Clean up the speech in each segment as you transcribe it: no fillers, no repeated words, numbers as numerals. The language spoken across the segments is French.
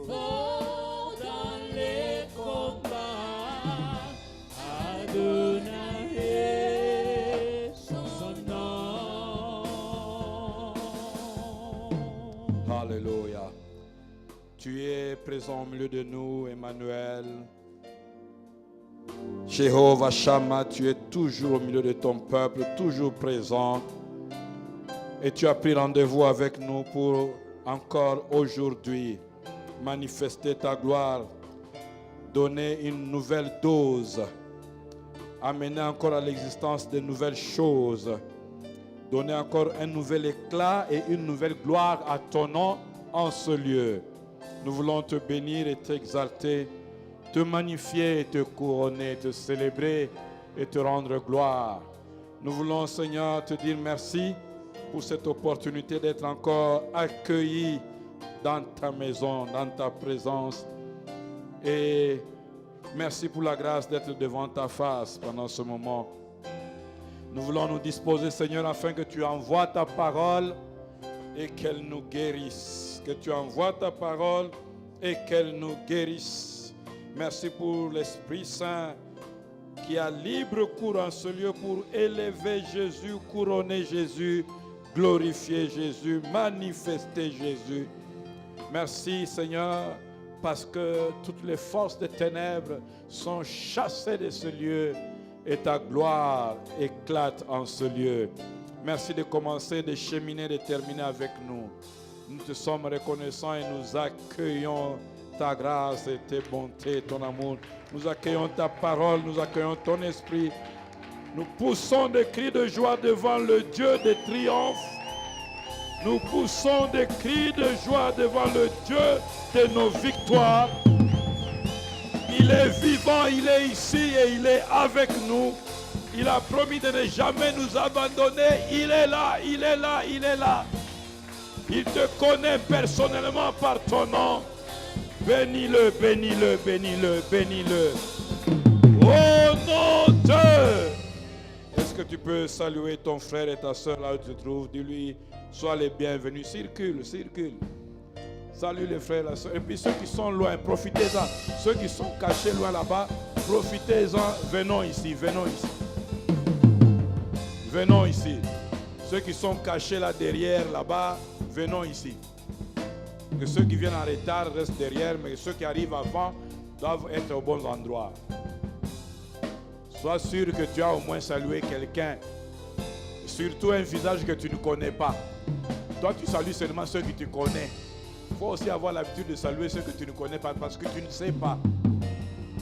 fort dans les combats. Adonai, son nom. Alléluia. Tu es présent au milieu de nous, Emmanuel. Jéhovah Shammah, tu es toujours au milieu de ton peuple, toujours présent. Et tu as pris rendez-vous avec nous pour encore aujourd'hui manifester ta gloire, donner une nouvelle dose, amener encore à l'existence de nouvelles choses, donner encore un nouvel éclat et une nouvelle gloire à ton nom en ce lieu. Nous voulons te bénir et t'exalter, te magnifier et te couronner, te célébrer et te rendre gloire. Nous voulons, Seigneur, te dire merci pour cette opportunité d'être encore accueillis dans ta maison, dans ta présence. Et merci pour la grâce d'être devant ta face pendant ce moment. Nous voulons nous disposer, Seigneur, afin que tu envoies ta parole et qu'elle nous guérisse. Que tu envoies ta parole et qu'elle nous guérisse. Merci pour l'Esprit Saint qui a libre cours en ce lieu pour élever Jésus, couronner Jésus, glorifier Jésus, manifester Jésus. Merci, Seigneur, parce que toutes les forces des ténèbres sont chassées de ce lieu et ta gloire éclate en ce lieu. Merci de commencer, de cheminer, de terminer avec nous. Nous te sommes reconnaissants et nous accueillons ta grâce et tes bontés, ton amour. Nous accueillons ta parole, nous accueillons ton esprit. Nous poussons des cris de joie devant le Dieu des triomphes. Nous poussons des cris de joie devant le Dieu de nos victoires. Il est vivant, il est ici et il est avec nous. Il a promis de ne jamais nous abandonner. Il est là, il est là, il est là. Il te connaît personnellement par ton nom. Bénis-le, bénis-le, bénis-le, bénis-le. Au nom de... Est-ce que tu peux saluer ton frère et ta soeur là où tu te trouves? Dis-lui, sois les bienvenus. Circule, circule. Salue les frères et les soeurs. Et puis ceux qui sont loin, profitez-en. Ceux qui sont cachés loin là-bas, profitez-en. Venons ici, venons ici. Venons ici. Ceux qui sont cachés là derrière, là-bas, venons ici. Que ceux qui viennent en retard restent derrière, mais ceux qui arrivent avant doivent être au bon endroit. Sois sûr que tu as au moins salué quelqu'un, surtout un visage que tu ne connais pas. Toi, tu salues seulement ceux que tu connais. Il faut aussi avoir l'habitude de saluer ceux que tu ne connais pas parce que tu ne sais pas.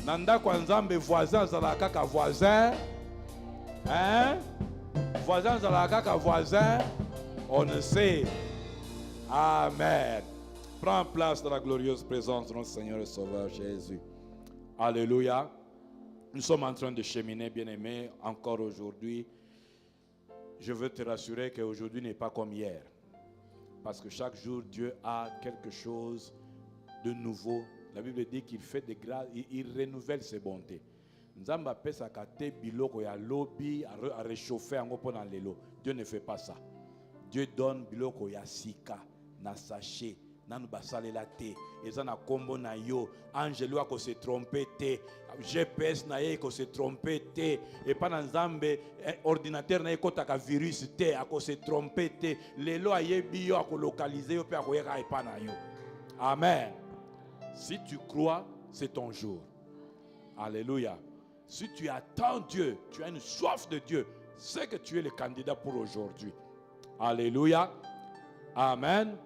Nanda Kwanzambe, voisin, Zalakaka, voisin. Hein? Voisin, Zalakaka, voisin. On ne sait. Amen. Prends place dans la glorieuse présence de notre Seigneur et Sauveur Jésus. Alléluia. Nous sommes en train de cheminer, bien-aimés, encore aujourd'hui. Je veux te rassurer qu'aujourd'hui n'est pas comme hier. Parce que chaque jour, Dieu a quelque chose de nouveau. La Bible dit qu'il fait des grâces, il renouvelle ses bontés. Nzamba pesa kate biloko ya lobi a réchauffer en pendant l'élo. Dieu ne fait pas ça. Dieu donne biloko ya sika na sachet. Nanu basalela te eza na kombo na yo angelo ako se tromper te GPS na ye ko se tromper te et pas na nzambe ordinateur na ye kotaka virus te ako se tromper te lelo ayebi yo ako localiser yo pe ako yeka epa na yo. Amen. Si tu crois, c'est ton jour. Alléluia. Si tu attends Dieu, tu as une soif de Dieu, c'est que tu es le candidat pour aujourd'hui. Alléluia. Amen.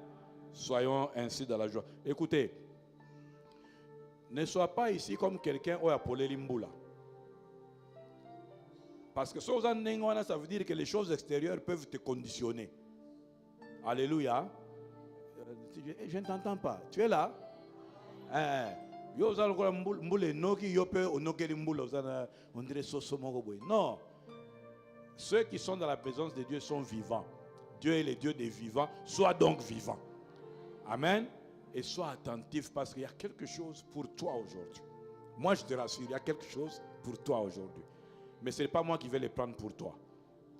Soyons ainsi dans la joie. Écoutez, ne sois pas ici comme quelqu'un qui a appelé l'imboula. Parce que ça veut dire que les choses extérieures peuvent te conditionner. Alléluia. Je ne t'entends pas. Tu es là? Non. Ceux qui sont dans la présence de Dieu sont vivants. Dieu est le Dieu des vivants. Sois donc vivant. Amen. Et sois attentif parce qu'il y a quelque chose pour toi aujourd'hui. Moi, je te rassure, il y a quelque chose pour toi aujourd'hui. Mais ce n'est pas moi qui vais le prendre pour toi.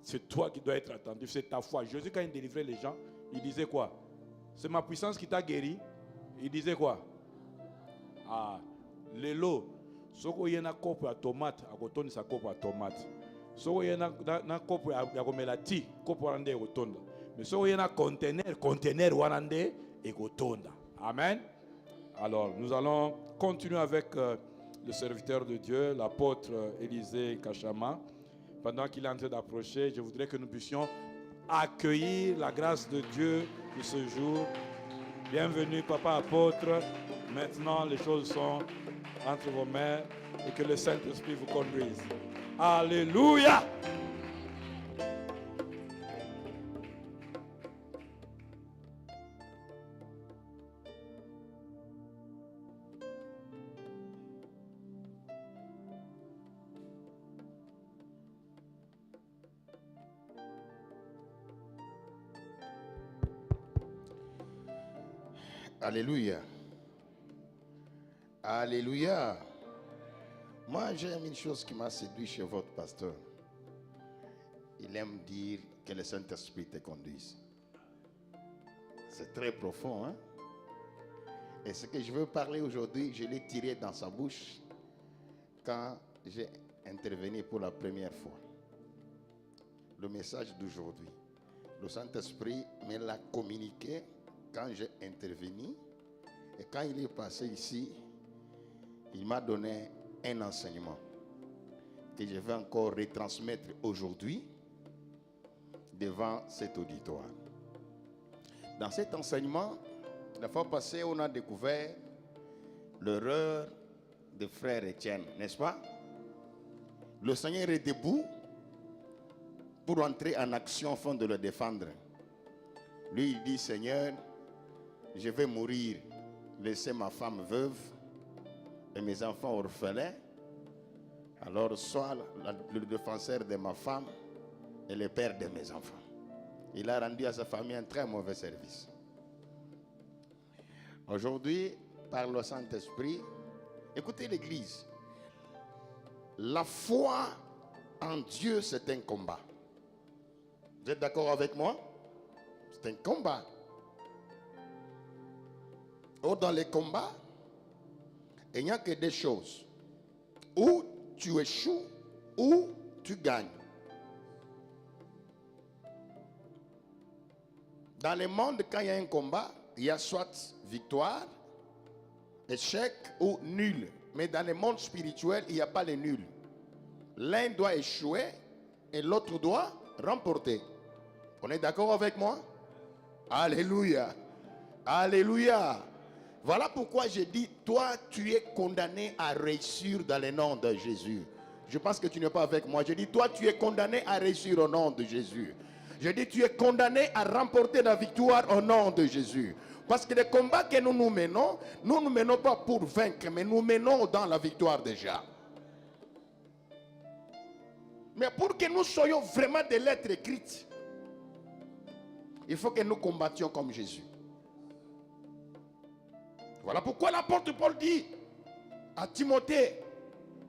C'est toi qui dois être attentif. C'est ta foi. Jésus, quand il délivrait les gens, il disait quoi? C'est ma puissance qui t'a guéri. Il disait quoi? Ah, lelo. Soko yena kopo ya tomate, akotoni sa kopo ya tomate. Soko yena na kopo ya komela ti, kopo wana nde ekotonda. Mais soko yena conteneur wana nde ekotonda. Amen. Alors, nous allons continuer avec le serviteur de Dieu, l'apôtre Élisée Kachama. Pendant qu'il est en train d'approcher, je voudrais que nous puissions accueillir la grâce de Dieu de ce jour. Bienvenue, papa apôtre. Maintenant, les choses sont entre vos mains et que le Saint-Esprit vous conduise. Alléluia! Alléluia. Alléluia. Moi, j'aime une chose qui m'a séduit chez votre pasteur. Il aime dire que le Saint-Esprit te conduise. C'est très profond, hein? Et ce que je veux parler aujourd'hui, je l'ai tiré dans sa bouche quand j'ai intervenu pour la première fois. Le message d'aujourd'hui. Le Saint-Esprit me l'a communiqué quand j'ai intervenu. Et quand il est passé ici, il m'a donné un enseignement que je vais encore retransmettre aujourd'hui devant cet auditoire. Dans cet enseignement, la fois passée, on a découvert l'erreur de frère Étienne, n'est-ce pas? Le Seigneur est debout pour entrer en action afin de le défendre. Lui, il dit, Seigneur, je vais mourir, laisser ma femme veuve et mes enfants orphelins. Alors sois le défenseur de ma femme et le père de mes enfants. Il a rendu à sa famille un très mauvais service. Aujourd'hui, par le Saint-Esprit, écoutez l'Église. La foi en Dieu, c'est un combat. Vous êtes d'accord avec moi? C'est un combat. Or, dans les combats, il n'y a que des choses. Ou tu échoues, ou tu gagnes. Dans le monde, quand il y a un combat, il y a soit victoire, échec ou nul. Mais dans le monde spirituel, il n'y a pas les nuls. L'un doit échouer et l'autre doit remporter. On est d'accord avec moi? Alléluia. Alléluia. Voilà pourquoi je dis, toi, tu es condamné à réussir dans le nom de Jésus. Je pense que tu n'es pas avec moi. Je dis, toi, tu es condamné à réussir au nom de Jésus. Je dis, tu es condamné à remporter la victoire au nom de Jésus. Parce que les combats que nous ne menons pas pour vaincre, mais nous menons dans la victoire déjà. Mais pour que nous soyons vraiment des lettres écrites, il faut que nous combattions comme Jésus. Voilà pourquoi l'apôtre Paul dit à Timothée,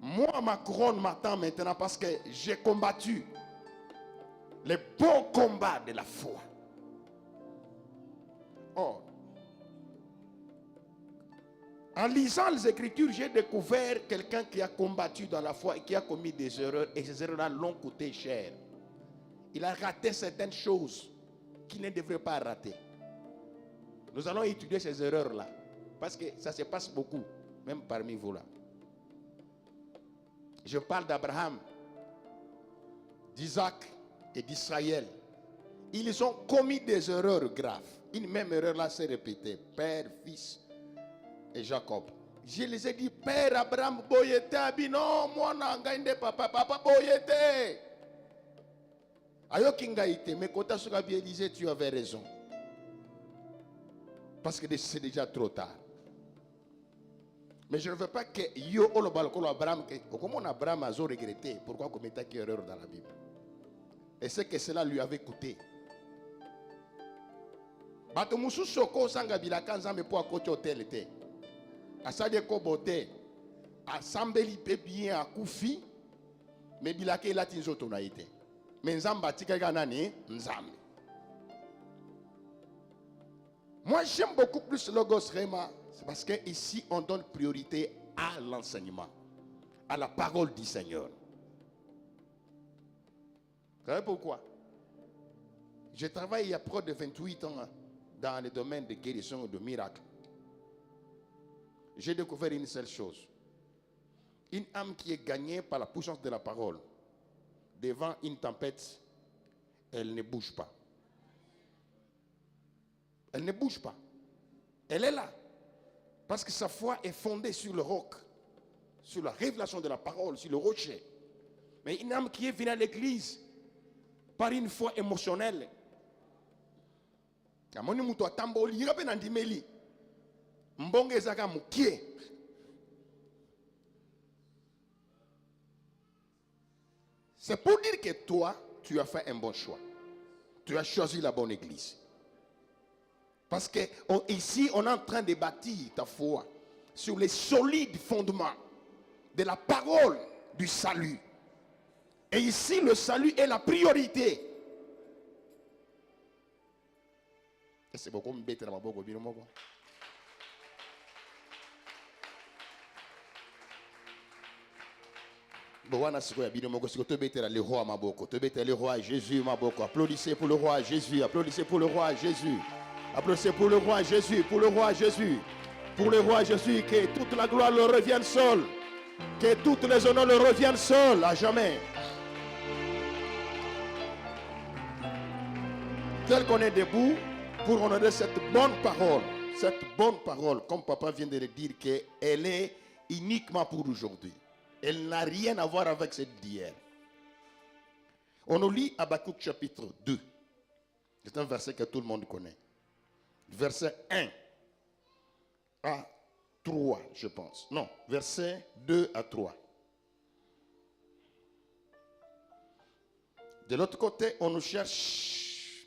moi ma couronne m'attend maintenant parce que j'ai combattu les bons combats de la foi. Oh. En lisant les Écritures, j'ai découvert quelqu'un qui a combattu dans la foi et qui a commis des erreurs. Et ces erreurs-là l'ont coûté cher. Il a raté certaines choses qu'il ne devrait pas rater. Nous allons étudier ces erreurs-là. Parce que ça se passe beaucoup, même parmi vous là. Je parle d'Abraham, d'Isaac et d'Israël. Ils ont commis des erreurs graves. Une même erreur là s'est répétée. Père, fils et Jacob. Je les ai dit, Père Abraham, boyete, non, moi n'engagne papa, papa boyete. Ayokingaïte, mais quand tu as bien dit, tu avais raison. Parce que c'est déjà trop tard. Mais je ne veux pas que yo le balcon Abraham, comment Abraham a regretté, pourquoi commettait une erreur dans la Bible. Et c'est que cela lui avait coûté. Bato musu soko sanga bilaka nzambe po akote hotel te. Asade ko bote. Asambeli pe bien akufi. Mais bilaka elati nzoto na ite. Mais nzamba tika nani nzambe. Moi, j'aime beaucoup plus Logos Rhema. C'est parce qu'ici, on donne priorité à l'enseignement, à la parole du Seigneur. Vous savez pourquoi? J'ai travaillé il y a près de 28 ans dans le domaine de guérison et de miracles. J'ai découvert une seule chose. Une âme qui est gagnée par la puissance de la parole, devant une tempête, elle ne bouge pas. Elle ne bouge pas. Elle est là. Parce que sa foi est fondée sur le roc, sur la révélation de la parole, sur le rocher. Mais une âme qui est venue à l'église par une foi émotionnelle. C'est pour dire que toi, tu as fait un bon choix. Tu as choisi la bonne église. Parce que ici, on est en train de bâtir ta foi sur les solides fondements de la parole du salut. Et ici, le salut est la priorité. Et c'est beaucoup mieux de la maboko bino moko. Le roi maboko, le roi Jésus maboko. Applaudissez pour le roi Jésus, applaudissez pour le roi Jésus. Applaudissez pour le roi Jésus, pour le roi Jésus. Pour le roi Jésus, que toute la gloire le revienne seul. Que toutes les honneurs le reviennent seul, à jamais. Tel qu'on est debout pour honorer cette bonne parole, comme papa vient de le dire, qu'elle est uniquement pour aujourd'hui. Elle n'a rien à voir avec celle d'hier. On nous lit Habakkuk chapitre 2. C'est un verset que tout le monde connaît. Verset 1 à 3, je pense. Non, verset 2 à 3. De l'autre côté, on nous cherche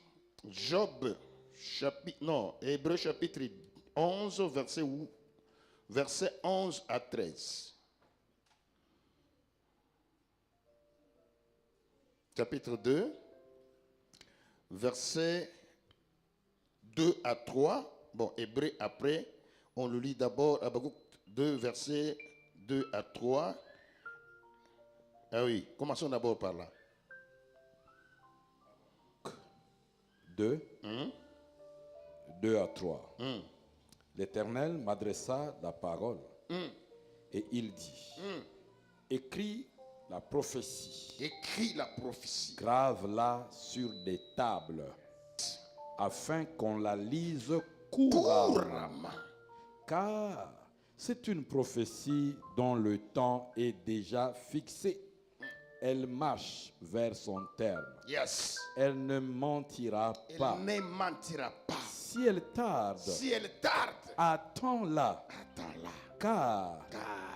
Hébreux chapitre 11, verset 11 à 13. Chapitre 2, verset 2 à 3. Bon, Hébreux après. On le lit d'abord, Habakkuk 2, versets 2 à 3. Ah oui, commençons d'abord par là. 2, 2 à 3. L'Éternel m'adressa la parole et il dit, écris la prophétie. Écris la prophétie. Grave-la sur des tables afin qu'on la lise couramment. Car c'est une prophétie dont le temps est déjà fixé. Elle marche vers son terme. Yes. Elle ne mentira pas. Elle ne mentira pas. Si elle tarde, attends-la. Car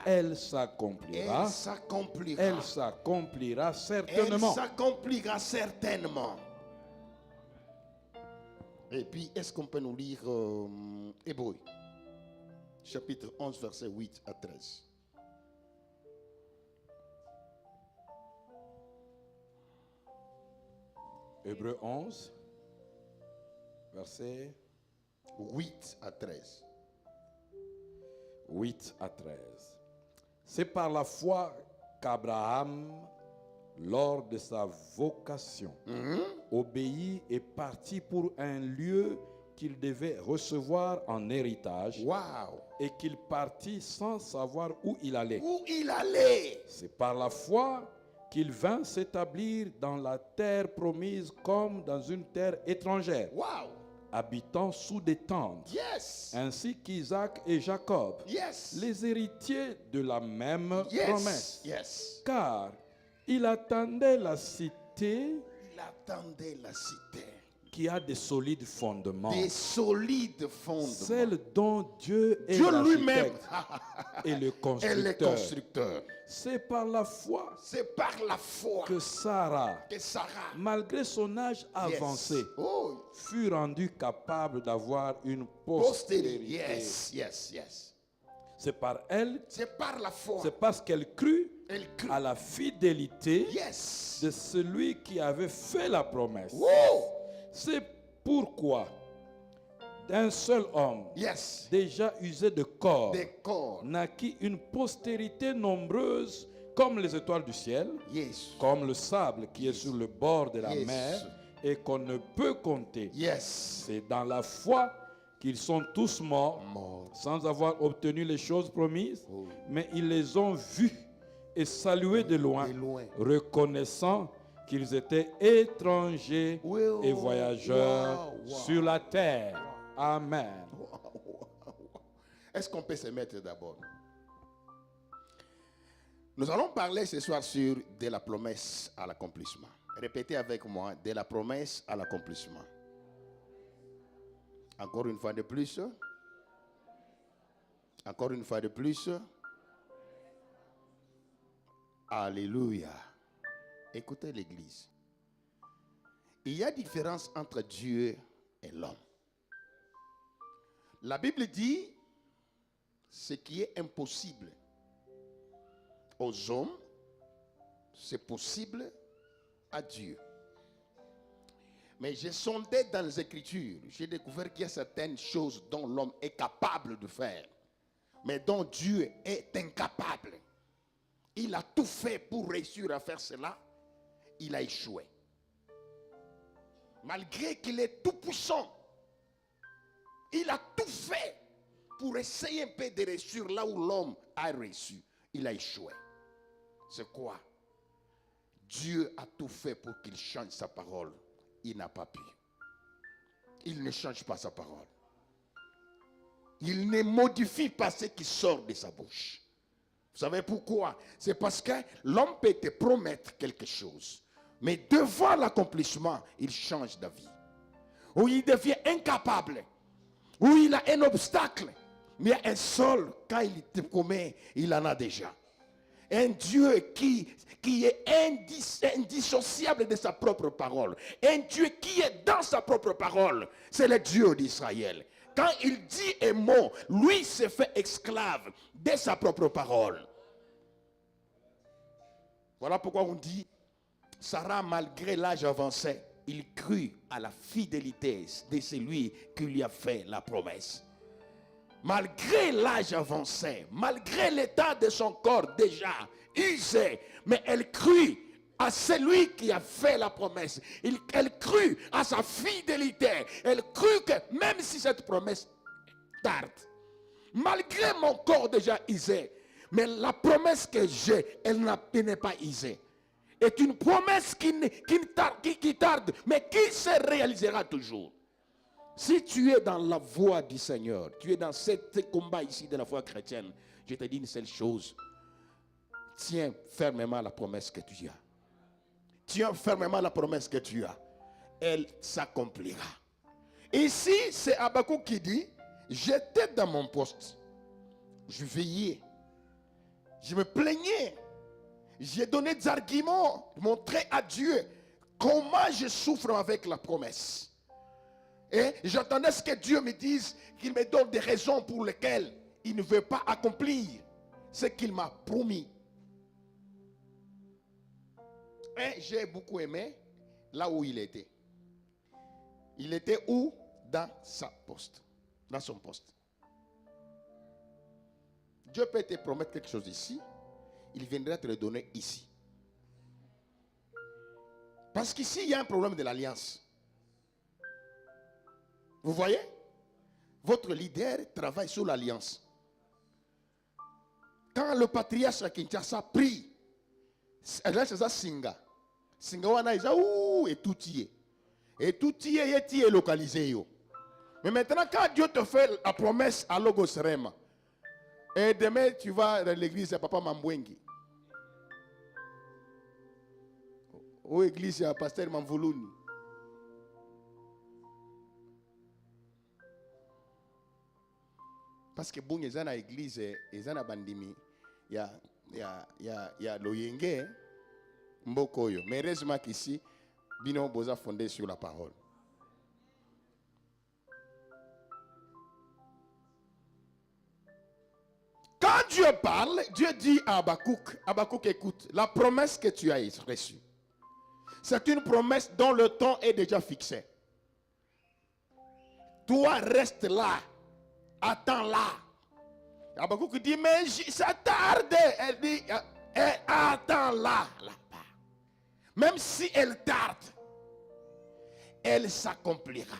elle s'accomplira. Elle s'accomplira certainement. Elle s'accomplira certainement. Et puis, est-ce qu'on peut nous lire Hébreux chapitre 11, verset 8 à 13. Hébreux 11, verset 8 à 13. 8 à 13. C'est par la foi qu'Abraham, lors de sa vocation, obéit et partit pour un lieu qu'il devait recevoir en héritage. Wow. Et qu'il partit sans savoir où il allait. Où il allait. C'est par la foi qu'il vint s'établir dans la terre promise comme dans une terre étrangère. Wow. Habitant sous des tentes. Yes. Ainsi qu'Isaac et Jacob. Yes. Les héritiers de la même promesse. Yes. Car il attendait la cité. Il attendait la cité. Qui a des solides fondements. Des solides fondements. Celle dont Dieu est lui-même et le constructeur. C'est par la foi. C'est par la foi que Sarah, malgré son âge avancé, fut rendue capable d'avoir une postérité. Yes. C'est par elle. C'est par la foi. C'est parce qu'elle crut à la fidélité de celui qui avait fait la promesse. C'est pourquoi d'un seul homme, Yes. déjà usé de corps, Des corps. naquit une postérité nombreuse comme les étoiles du ciel, Yes. comme le sable qui est sur le bord de la Yes. mer et qu'on ne peut compter. Yes. C'est dans la foi qu'ils sont tous morts, Mort. sans avoir obtenu les choses promises, Oh. mais ils les ont vus et salués de loin, De loin. reconnaissant qu'ils étaient étrangers Oui, oh, et voyageurs wow, wow. sur la terre. Amen. Est-ce qu'on peut se mettre d'abord? Nous allons parler ce soir sur de la promesse à l'accomplissement. Répétez avec moi, de la promesse à l'accomplissement. Encore une fois de plus. Encore une fois de plus. Alléluia. Écoutez l'Église. Il y a différence entre Dieu et l'homme. La Bible dit, ce qui est impossible aux hommes, c'est possible à Dieu. Mais j'ai sondé dans les Écritures, j'ai découvert qu'il y a certaines choses dont l'homme est capable de faire, mais dont Dieu est incapable. Il a tout fait pour réussir à faire cela, il a échoué. Malgré qu'il est tout puissant, il a tout fait pour essayer un peu de réussir là où l'homme a réussi. Il a échoué. C'est quoi? Dieu a tout fait pour qu'il change sa parole. Il n'a pas pu. Il ne change pas sa parole. Il ne modifie pas ce qui sort de sa bouche. Vous savez pourquoi? C'est parce que l'homme peut te promettre quelque chose, mais devant l'accomplissement, il change d'avis. Ou il devient incapable. Ou il a un obstacle. Mais un seul, quand il te promet, il en a déjà. Un Dieu qui est indissociable de sa propre parole. Un Dieu qui est dans sa propre parole. C'est le Dieu d'Israël. Quand il dit un mot, lui se fait esclave de sa propre parole. Voilà pourquoi on dit, Sarah, malgré l'âge avancé, il crut à la fidélité de celui qui lui a fait la promesse. Malgré l'âge avancé, malgré l'état de son corps déjà usé, mais elle crut à celui qui a fait la promesse. Elle crut à sa fidélité. Elle crut que même si cette promesse tarde, malgré mon corps déjà usé, mais la promesse que j'ai, elle n'est pas usée. Est une promesse qui tarde, mais qui se réalisera toujours. Si tu es dans la voie du Seigneur, tu es dans ce combat ici de la foi chrétienne, je te dis une seule chose. Tiens fermement la promesse que tu as. Tiens fermement la promesse que tu as. Elle s'accomplira. Ici, c'est Habakkuk qui dit, j'étais dans mon poste. Je veillais. Je me plaignais. J'ai donné des arguments, montré à Dieu comment je souffre avec la promesse. Et j'attendais ce que Dieu me dise, qu'il me donne des raisons pour lesquelles il ne veut pas accomplir ce qu'il m'a promis. Et j'ai beaucoup aimé là où il était. Il était où? Dans sa poste. Dans son poste. Dieu peut te promettre quelque chose ici. Il viendra te le donner ici. Parce qu'ici, il y a un problème de l'alliance. Vous voyez? Votre leader travaille sur l'alliance. Quand le patriarche à Kinshasa prie, là c'est ça Singa. Singa wana isa et tout y est. Et tout y est localisé. Mais maintenant, quand Dieu te fait la promesse à Logos Rema, et demain tu vas à l'église de Papa Mambwengi. Ou église à Pasteur Mamvoulouni. Parce que bon, il y a une église, il y a une bandimi, il y a l'Oyenge, Mbokoyo. Mais heureusement qu'ici, Bino Boza fondé sur la parole. Quand Dieu parle, Dieu dit à Habakkuk, Habakkuk écoute, la promesse que tu as reçue, c'est une promesse dont le temps est déjà fixé. Toi, reste là. Attends là. Habakkuk dit, mais ça tarde. Elle dit, attends là. Là-bas. Même si elle tarde, elle s'accomplira.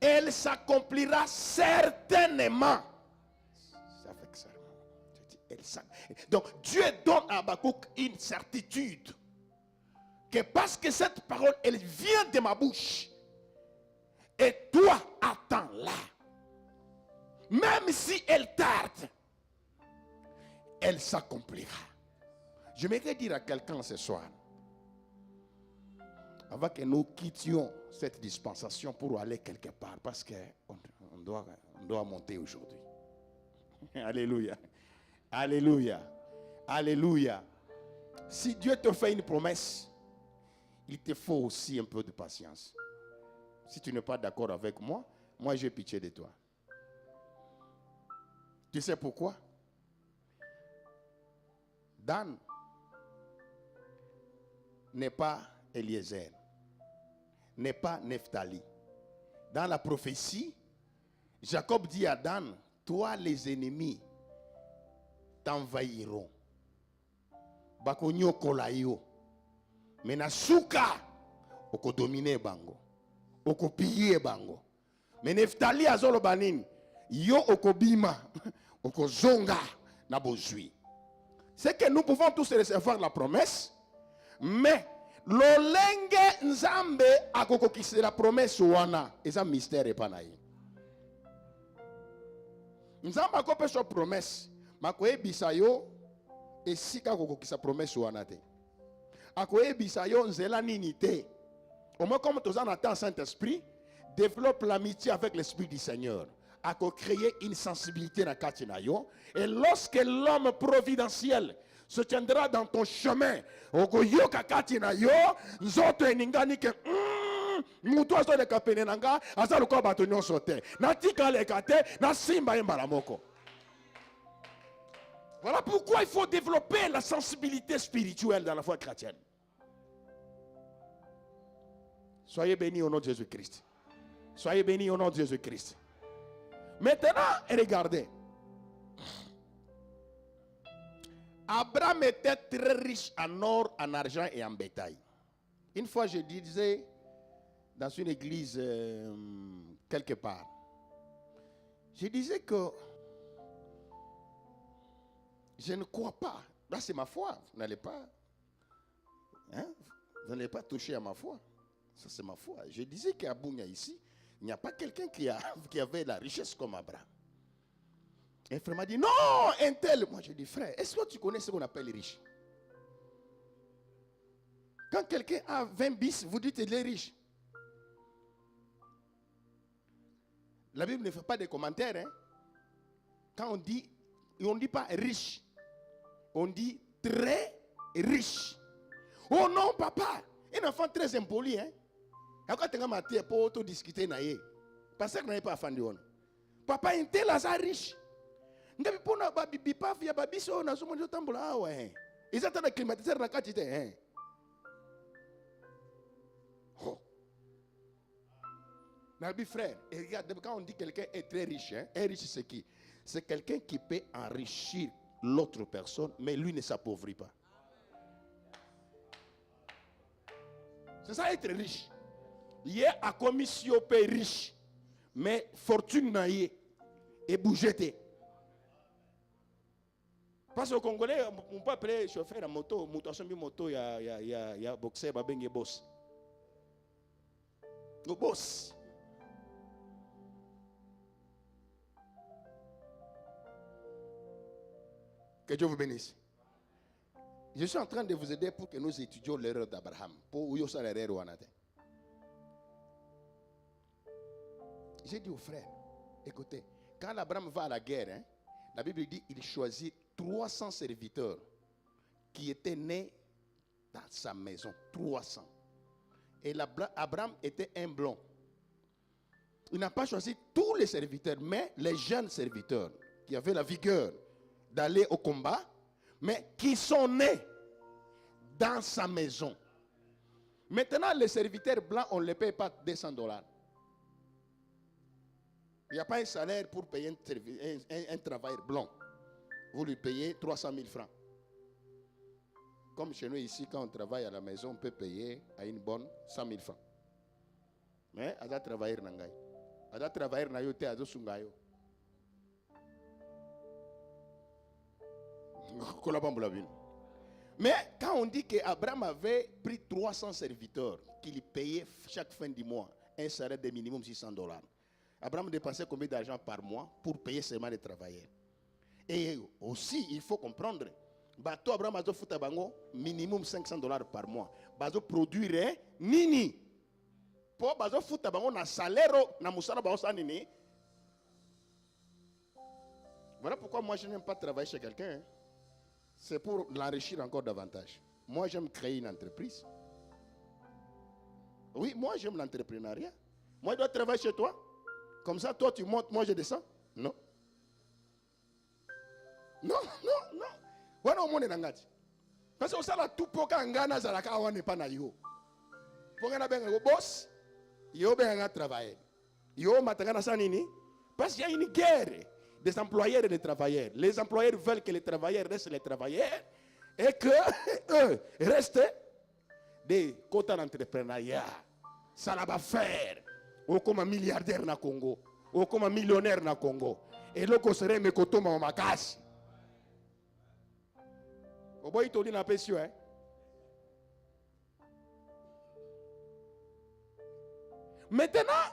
Elle s'accomplira certainement. C'est avec serment. Donc Dieu donne à Habakkuk une certitude. Que parce que cette parole, elle vient de ma bouche. Et toi, attends là. Même si elle tarde, elle s'accomplira. Je voudrais dire à quelqu'un ce soir, avant que nous quittions cette dispensation pour aller quelque part, parce qu'on doit monter aujourd'hui. Alléluia. Alléluia. Alléluia. Si Dieu te fait une promesse, il te faut aussi un peu de patience. Si tu n'es pas d'accord avec moi, moi j'ai pitié de toi. Tu sais pourquoi? Dan n'est pas Eliezer, n'est pas Nephtali. Dans la prophétie, Jacob dit à Dan, toi les ennemis t'envahiront. Bakonyo kolayo. Menasuka oko dominer bango. Oko piller bango. Mais Nephtali azolo banin yo oko bima oko zonga na bozui. C'est que nous pouvons tous recevoir la promesse, mais lolenge nzambe akokokisa la promesse wana eza mystère epanayi. Nzambe akopesa promesse makoyebisa yo esika akokokisa promesse wana te. Akoyebisa yo nzela nini te. Au moins comme tous en attend Saint-Esprit, développe l'amitié avec l'Esprit du Seigneur. A créer une sensibilité dans Katinayo. Et lorsque l'homme providentiel se tiendra dans ton chemin, Ogoyoka Katinayo, Nzoto eningani ke muto aso de kapenenanga, aza luko batonyo sote. Natika lekate, na simba embaramoko. Voilà pourquoi il faut développer la sensibilité spirituelle dans la foi chrétienne. Soyez bénis au nom de Jésus-Christ. Soyez bénis au nom de Jésus-Christ. Maintenant, regardez. Abraham était très riche en or, en argent et en bétail. Une fois, je disais dans une église quelque part, je disais que je ne crois pas. Là, c'est ma foi. Vous n'allez pas, vous n'allez pas toucher à ma foi. Ça, c'est ma foi. Je disais qu'à Bounia ici, il n'y a pas quelqu'un qui avait la richesse comme Abraham. Un frère m'a dit, non, un tel. Moi, je dis, frère, est-ce que tu connais ce qu'on appelle les riches? Quand quelqu'un a 20 bis, vous dites qu'il est riche. La Bible ne fait pas de commentaires. Hein? Quand on ne dit pas riche, on dit très riche. Oh non, papa, un enfant très impoli. Hein? Quand tu as pour discuter, parce que tu n'as pas affandu. Papa, un tel est riche. Ils attendent le climatiseur dans la oh. Nabi frère, et regarde, quand on dit que quelqu'un est très riche, est riche c'est qui? C'est quelqu'un qui peut enrichir l'autre personne, mais lui ne s'appauvrit pas. C'est ça être riche. Il est à commission paye riche, mais fortune n'a y et bougette. Parce qu'au Congolais, on peut appeler chauffeur à moto, moto, il y a boxeur, il y a boss. Le boss. Que Dieu vous bénisse. Je suis en train de vous aider pour que nous étudions l'erreur d'Abraham. Pour où ça l'erreur ou anate. J'ai dit aux frères, écoutez, quand Abraham va à la guerre, la Bible dit qu'il choisit 300 serviteurs qui étaient nés dans sa maison. 300. Et Abraham était un blond. Il n'a pas choisi tous les serviteurs, mais les jeunes serviteurs qui avaient la vigueur d'aller au combat, mais qui sont nés dans sa maison. Maintenant, les serviteurs blancs, on ne les paye pas $200. Il n'y a pas un salaire pour payer un travailleur blanc. Vous lui payez 300 000 francs. Comme chez nous ici, quand on travaille à la maison, on peut payer à une bonne 100 000 francs. Mais à la travailleur nangai. À la travailleur na yo te azo sungayo. Mais quand on dit qu'Abraham avait pris 300 serviteurs, qu'il payait chaque fin du mois un salaire de minimum $600, Abraham dépensait combien d'argent par mois pour payer seulement les travailleurs? Et aussi, il faut comprendre, bateau Abraham a fait minimum $500 par mois. Bazo produire nini. Pour bazo futa bango na salaire na musala bango sa nini. Voilà pourquoi moi je n'aime pas travailler chez quelqu'un. Hein. C'est pour l'enrichir encore davantage. Moi j'aime créer une entreprise. Oui, moi j'aime l'entrepreneuriat. Moi je dois travailler chez toi. Comme ça, toi tu montes, moi je descends. Non. Non. Voilà au monde nangati. Parce que ça là tout pour quand ngana zalaka wane pa na yo. Pour ngana benga go boss, yo benga travailler. Yo matanga sa nini? Parce qu'il y a une guerre des employeurs et des travailleurs. Les employeurs veulent que les travailleurs restent les travailleurs et que eux restent des quotas d'entrepreneuriat. Ça la va faire. Ou comme un milliardaire na Congo, ou comme un millionnaire na Congo. Et là qu'on serait mes cotos ma makasi. Au bout il te dit na pesio hein. Maintenant,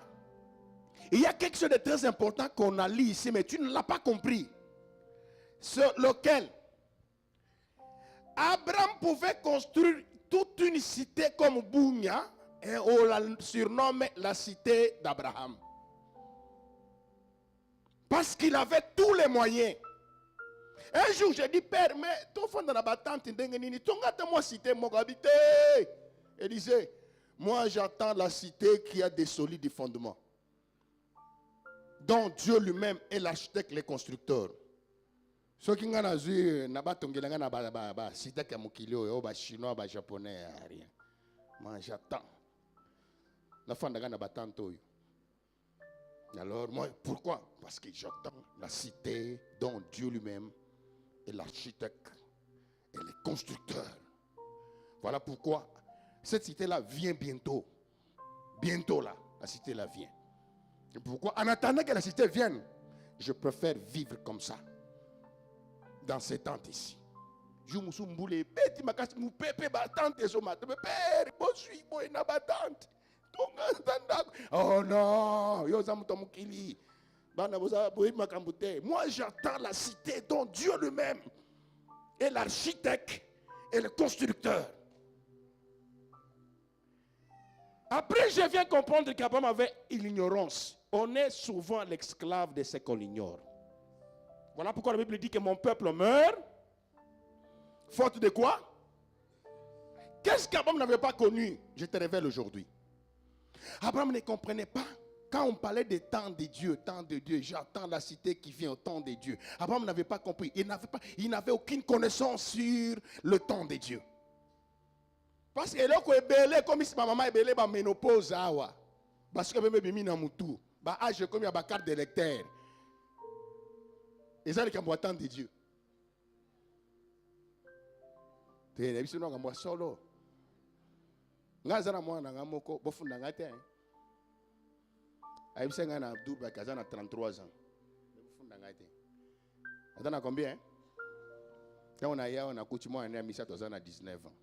il y a quelque chose de très important qu'on a lu ici, mais tu ne l'as pas compris. Sur lequel Abraham pouvait construire toute une cité comme Bounia, et on la surnomme la cité d'Abraham. Parce qu'il avait tous les moyens. Un jour, j'ai dit, Père, mais ton fond dans la battante, ton gâteau, moi, cité, mon habité. Il disait, moi, j'attends la cité qui a des solides fondements, dont Dieu lui-même est l'architecte, le constructeur. Ceux qui ont vu, cité comme Mukilio, chinois, japonais, rien. Moi, j'attends. La fin de la battante. Alors, moi, pourquoi? Parce que j'attends la cité dont Dieu lui-même est l'architecte et le constructeur. Voilà pourquoi cette cité-là vient bientôt. Bientôt là, la cité-là vient. Et pourquoi? En attendant que la cité vienne, je préfère vivre comme ça. Dans ces tentes ici. Je me suis mboulé, bête, ma casse, mon pépé battante et son matin. Père, bon, suis, bon, na battante. Oh non, moi j'attends la cité dont Dieu lui-même est l'architecte et le constructeur. Après, je viens comprendre qu'Abraham avait l'ignorance. On est souvent l'esclave de ce qu'on ignore. Voilà pourquoi la Bible dit que mon peuple meurt. Faute de quoi? Qu'est-ce qu'Abraham n'avait pas connu? Je te révèle aujourd'hui. Abraham ne comprenait pas. Quand on parlait des temps de Dieu, j'attends la cité qui vient au temps de Dieu. Abraham n'avait pas compris. Il n'avait aucune connaissance sur le temps de Dieu. Parce que là, comme si ma maman est belée, ma ménopause, parce que même bimi na mutu, ba âge comme il y a ba carte d'électeur. Et ça le cambo temps de Dieu. Te na biso nga mwa solo. Ngaza na mwana nga moko bofunda ngate. Aïbisa nga na Abdou Bakaza na 33 ans. Bofunda ngate. Attends combien? Quand on a eu on a coutume on a mis ça dans à 19 ans.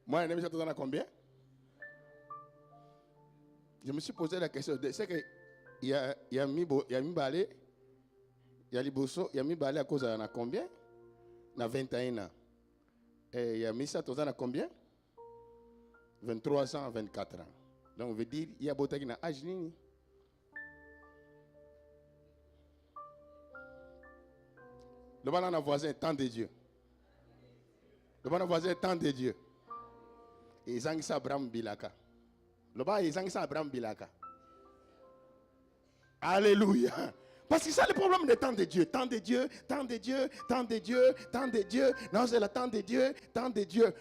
Moi, on a mis ça dans combien? Je me suis posé la question. C'est que il y a mis balé, il y a liboso, il y a mis balé à cause de combien? Na 21 ans. Et il y a mis ça à combien? 23 ans, 24 ans. Donc, on veut dire, il y a beaucoup de âge. Le bon voisin, temps de Dieu. Le bon voisin, temps de Dieu. Et ils ont dit Abraham Bilaka. Le bas, ils ont dit Abraham Bilaka. Alléluia. Parce que c'est le problème du temps de Dieu. Temps de Dieu, temps de Dieu, temps de Dieu, temps de Dieu. Non, c'est le temps de Dieu, temps de Dieu.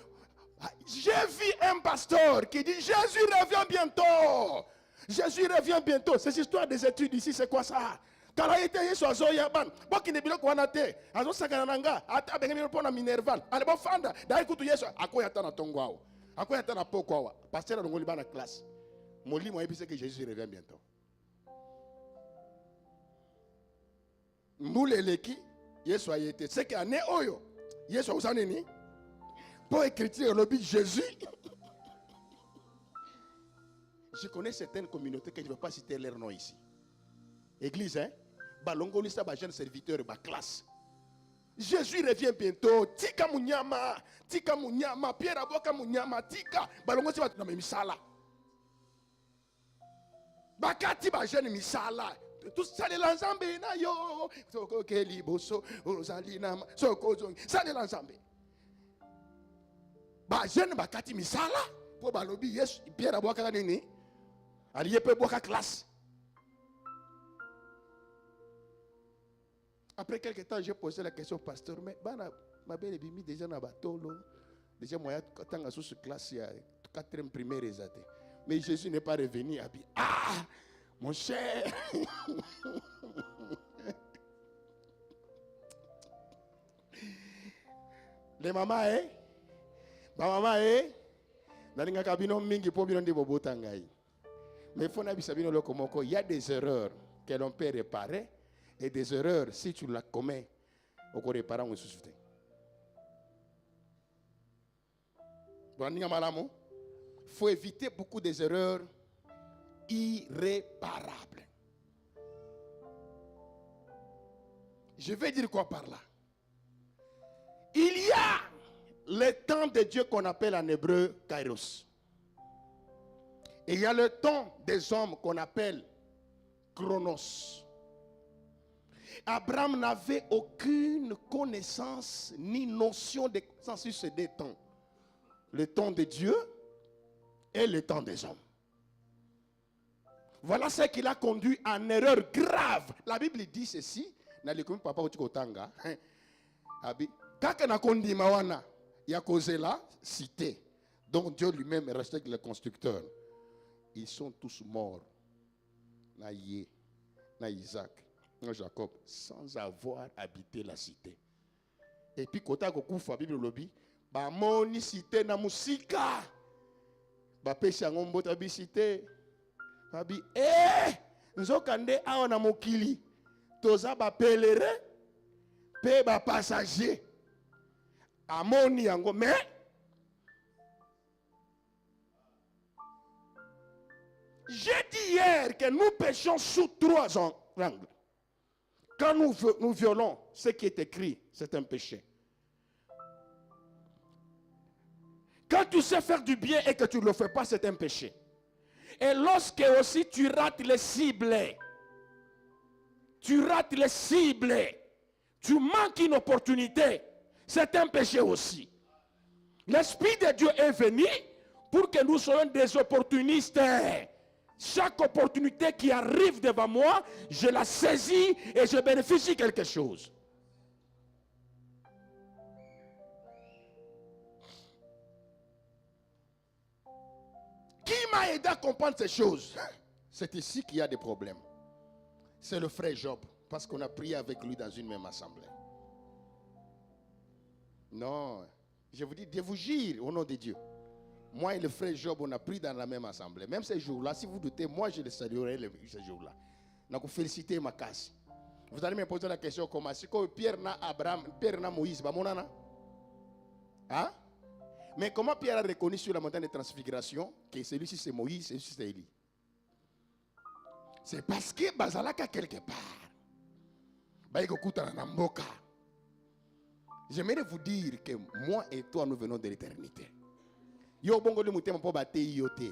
J'ai vu un pasteur qui dit Jésus revient bientôt. Jésus revient bientôt. Ces histoires des études ici, c'est quoi ça? Karaïte Yesu azoya ban. Boki ne biloko wana te. Azo sakana nanga. Ata bengemi pona minerval. Ale bo fanda. Dai kutu Yesu akoya ta na tongwao. Akoya ta na pokwawa. Pasteur a ngoli bana classe. Moli mo epise que Jésus revient bientôt. Mbule leki Yesu ayete. C'est que ane oyo. Yesu usane ni. Pour écrire le but Jésus. Je connais certaines communautés que je ne vais pas citer leur nom ici. Église, hein? Balongoli sa ba jeune serviteur, ba classe. Jésus revient bientôt. Tika munyama, Pierre aboka munyama, tika. Balongoli sa ba misala. Bakati ba jeune misala. Tout ça les l'ensemble na yo. Soko keli boso, ozali na soko zong. Ça les l'ensemble. Ba jeune bakati misala. Pour balobi yes, Pierre aboka nini? Allié peut boire classe. Après quelques temps, j'ai posé la question au pasteur, mais ma belle est mis déjà dans le bateau. Déjà, moi, quand je suis classe, il y a 4e primaire. Mais Jésus n'est pas revenu. Ah, mon cher. Les mamans, hein? Ma maman, hein? Dans les cabinets, mingi pour bien de bobo tangai. Mais il faut il y a des erreurs que l'on peut réparer et des erreurs, si tu la commets, on peut réparer en souci. Il faut éviter beaucoup des erreurs irréparables. Je vais dire quoi par là? Il y a le temps de Dieu qu'on appelle en hébreu Kairos. Et il y a le temps des hommes qu'on appelle Chronos. Abraham n'avait aucune connaissance ni notion de sens sur ces deux temps. Le temps de Dieu et le temps des hommes. Voilà ce qui l'a conduit à une erreur grave. La Bible dit ceci. Papa il y a causé la cité. Donc Dieu lui-même respecte le constructeur. Ils sont tous morts. Naïe, Isaac, Jacob, sans avoir habité la cité. Et puis, quand on a Bible lobby, ba moni cité na musika. Ba pesa ngombo tabi cité. Babi, nzokande awa na mokili. Toza ba pèlerin, pe ba passager. Amoni yango, mais j'ai dit hier que nous péchons sous 3 angles. Quand nous violons ce qui est écrit, c'est un péché. Quand tu sais faire du bien et que tu ne le fais pas, c'est un péché. Et lorsque aussi tu rates les cibles, tu manques une opportunité, c'est un péché aussi. L'Esprit de Dieu est venu pour que nous soyons des opportunistes. Chaque opportunité qui arrive devant moi, je la saisis et je bénéficie quelque chose. Qui m'a aidé à comprendre ces choses? C'est ici qu'il y a des problèmes. C'est le frère Job, parce qu'on a prié avec lui dans une même assemblée. Non, je vous dis, de vous gire au nom de Dieu. Moi et le frère Job, on a pris dans la même assemblée. Même ces jours-là, si vous doutez, moi je le saluerai ces jours-là. Donc, félicitez ma casse. Vous allez me poser la question comment? C'est que Pierre n'a Abraham, Pierre n'a Moïse, hein? Mais comment Pierre a reconnu sur la montagne de transfiguration que celui-ci c'est Moïse, celui-ci c'est Élie? C'est parce que Bazalaka quelque part. J'aimerais vous dire que moi et toi, nous venons de l'éternité. Yo bongo li mutema po bate yote.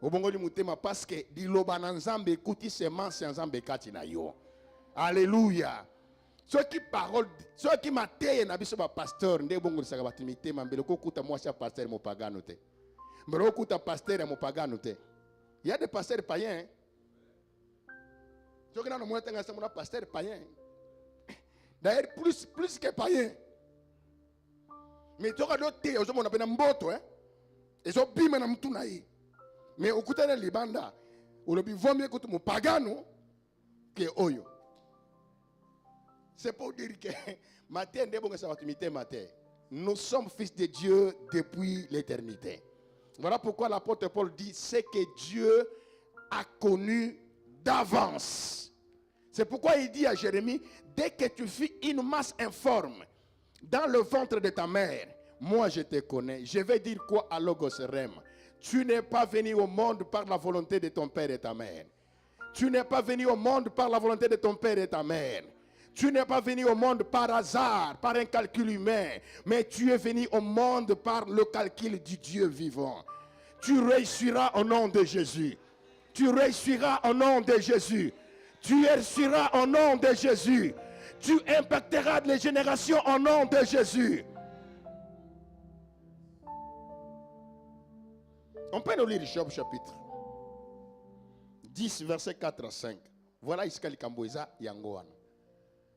O bongo li mutema parce que di loba na nzambe ekuti semence nzambe kati na yo. Alléluia. Ceux qui parole, ceux qui mateye na biso ba pasteur nde bongo lisaka batimite mambele ko kuta mwasi pasteur mo pagano te. Mbelo kuta pasteur mo pagano te. Il y a des pasteurs païens. Ceux qui n'ont moins tanga semona pasteur païen. D'ailleurs plus que païen. Mais tu as d'autres théories, on appelle un mboto, hein. Et so bima na mtu na hii. Mais ukutana libanda Ou le vaut mieux que mon pagano que oyo. C'est pour dire que nous sommes fils de Dieu depuis l'éternité. Voilà pourquoi l'apôtre Paul dit c'est que Dieu a connu d'avance. C'est pourquoi il dit à Jérémie, dès que tu fus une masse informe dans le ventre de ta mère, moi je te connais. Je vais dire quoi à Logos-Rem? Tu n'es pas venu au monde par la volonté de ton père et ta mère. Tu n'es pas venu au monde par la volonté de ton père et ta mère. Tu n'es pas venu au monde par hasard, par un calcul humain, mais tu es venu au monde par le calcul du Dieu vivant. Tu réussiras au nom de Jésus. Tu réussiras au nom de Jésus. Tu réussiras au nom de Jésus. Tu impacteras les générations au nom de Jésus. On peut nous lire Job chapitre 10, verset 4 à 5. Voilà Iskali Kamboisa Yangoan.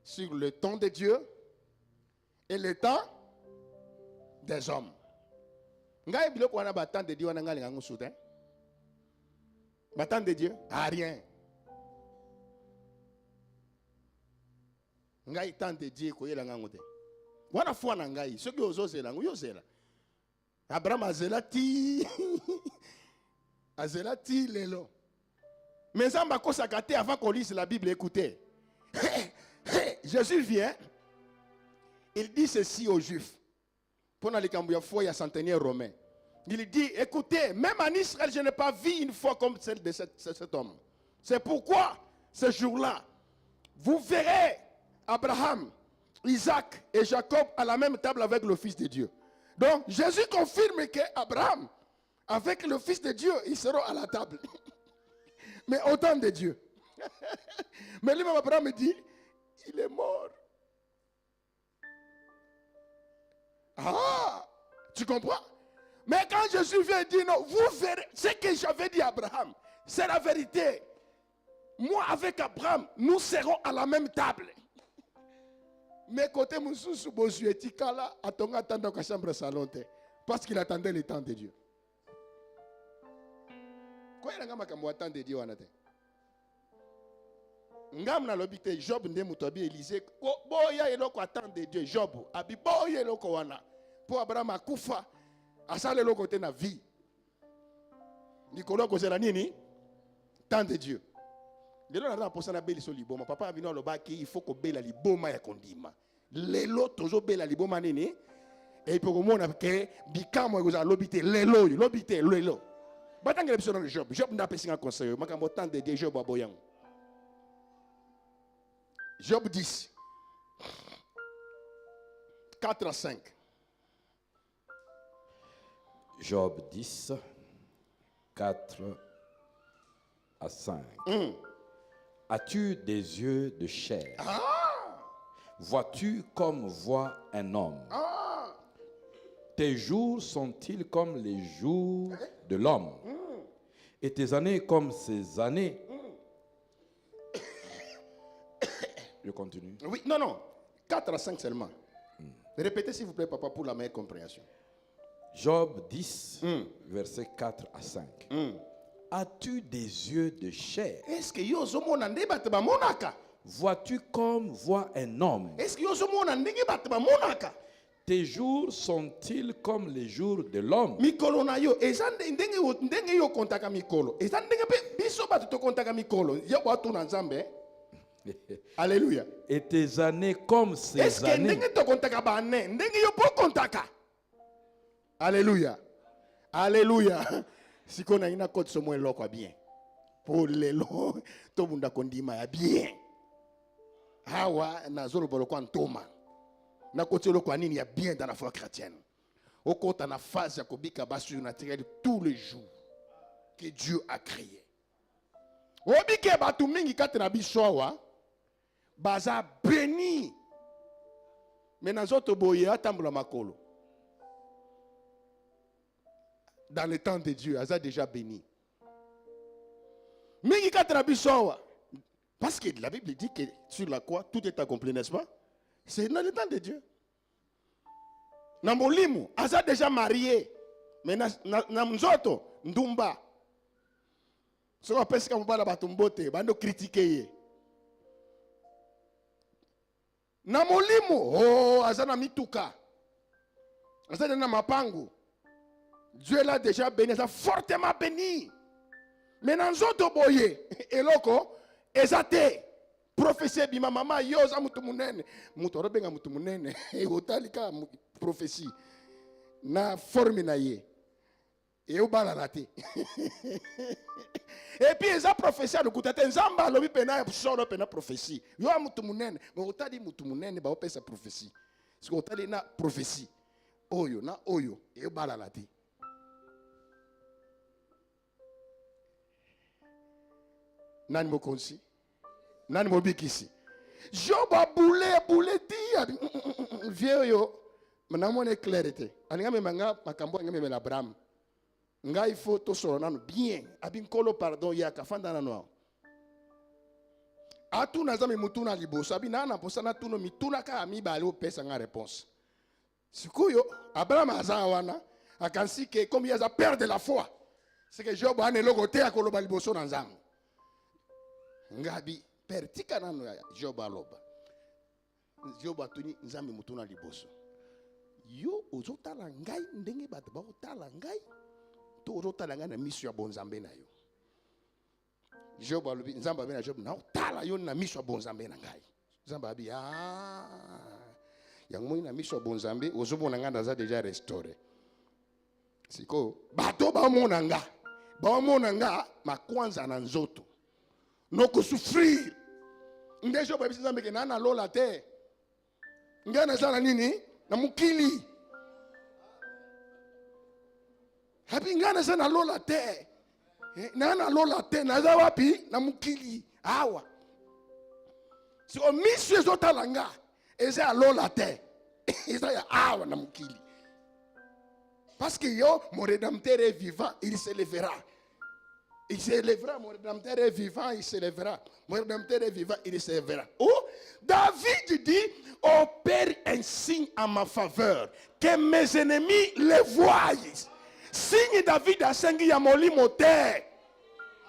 Sur le temps de Dieu et le temps des hommes. Ngai biloko wana battant de Dieu wana ngali ngangu soutin. Battant de Dieu, ah rien. Ngai temps de Dieu ko yela ngangu te. Wana fwa na ngai, soki ozozela ngu yozela. Abraham azelati azelati lelo. Mais ça m'a consacré avant qu'on lise la Bible, écoutez. Jésus vient, il dit ceci aux Juifs. Pendant les Cambouya foi, il y a centenaire romain. Il dit, écoutez, même en Israël, je n'ai pas vu une foi comme celle de cet homme. C'est pourquoi, ce jour-là, vous verrez Abraham, Isaac et Jacob à la même table avec le Fils de Dieu. Donc, Jésus confirme qu'Abraham, avec le Fils de Dieu, ils seront à la table. Mais au temps de Dieu. Mais lui-même, Abraham me dit, il est mort. Ah, tu comprends? Mais quand Jésus vient dire, non, vous verrez, ce que j'avais dit à Abraham, c'est la vérité. Moi, avec Abraham, nous serons à la même table. Mais côté Moussou, Bosu et Tikala, attendant dans la chambre salon, parce qu'il attendait le temps de Dieu. Quoi il y a un temps de Dieu? Ngam na lobite Job nde mutobi Élisée boya eloko attend de Dieu Job abi boya eloko wana pour Abraham akufa asale eloko te na vie nikolo ko zela nini temps de Dieu lelo na posa na beli so liboma papa abino lobaki il faut ko bela liboma ya kondima lelo tozo bela liboma nini et pour komona ke bikamo ko za lobite lelo lobite lelo batangela biso na Job nda pesinga conseil makambo temps de Dieu Job aboyang Job 10, 4 à 5. Job 10, 4 à 5. As-tu des yeux de chair? Vois-tu comme voit un homme? Tes jours sont-ils comme les jours de l'homme? Et tes années comme ses années? Je continue. Oui, non. 4 à 5 seulement. Répétez s'il vous plaît, papa, pour la meilleure compréhension. Job 10, versets 4 à 5. As-tu des yeux de chair? Est-ce que yozo mona ndeba ba monaka? Vois-tu comme voit un homme? Est-ce que yozo mona ndeba ba monaka? Tes jours sont-ils comme les jours de l'homme? Mikolo na yo, ezande ndenge yo kontaka mikolo. Ezande ndenge biso ba to kontaka mikolo. Yo ba tu na Nzambe. Alléluia. Et tes années comme ces est-ce que années. ndenge to kontaka ba ne, ndenge yo po kontaka. Alléluia. Alléluia. Si qu'on a une côte sur moi quoi bien. Pour les lots, tout le monde kondima ya bien. Hawa na zolo bolo kwa ntoma. Na côté lo kwa nini ya bien dans la foi chrétienne. Au côté na phase ya kobika ba surnaturel tous les jours que Dieu a créé. Obike batu mingi kati na bisowa baza béni. Mais na zoto boye atambula makolo. Dans le temps de Dieu, Asa déjà béni. Mingi katrabisowa. Parce que la Bible dit que sur la croix, tout est accompli, n'est-ce pas? C'est dans le temps de Dieu. Namolimu, Asa déjà marié. Mais na mzoto, ndumba. Ce qu'on appelle comme bala batumbote, bando critiquer. Na molimo, oh, azana mituka. Azana na mapango. Dieu l'a déjà béni, il a fortement béni. Mais dans zoto boye, eloko, ezate. Prophétie bima mama yoza mutu munene. Mutu robenga mutu munene. E otalika prophétie. Na forme na ye. Et au balalate. Et puis eza prophétie de kutate nzamba lobi pena solo pena prophétie. Yo mutu munene, mais otali mutu munene ba opesa prophétie. Parce que otali na prophétie. Oyo na oyo et au balalate. Nani mokonsi? Nani mobikisi? Job a boulé ti vieux yo. Manamo ne clarté. Aninga me manga makambo nga me na Abraham. Nga il faut to solo nanu bien. Abin kolo pardon ya kafanda na no. Atu na zami mutuna liboso abina na posa na tuno mituna ka mi ba le pesa nga réponse. Sikuyo Abraham azawana akansi ke comme il a perdre la foi. C'est que Job a ne logote akolo liboso na nzam. Ngabi pertika nanu ya Job aloba. Job atuni nzambe mutuna liboso. Yo ozotala ngai ndenge bato ba otala ngai to ozotala ngai na miso ya bonzambe na yo. Job alobi nzamba bena Job na otala yo na miso ya bonzambe na ngai. Nzamba abi yango na miso ya bonzambe ozobona ngai ndaza déjà restauré. Siko bato ba mona nga makwanza na nzoto. Noko souffrir. Nde Job abi nzambe ke na lola te. Ngana sana nini? Na mukili. Habi ngana sana lola te. Na lola te na za wapi na mukili. Awa. Si o miswe zota langa eza lola te. Eza ya awa na mukili. Parce que yo mon rédempteur est vivant, il se lèvera. Il se lèvera, mon rédempteur est vivant, il se lèvera. Mon rédempteur est vivant, il se lèvera. Oh, David dit, opère un signe en ma faveur, que mes ennemis le voient. Signe David a sengi ya molimo te.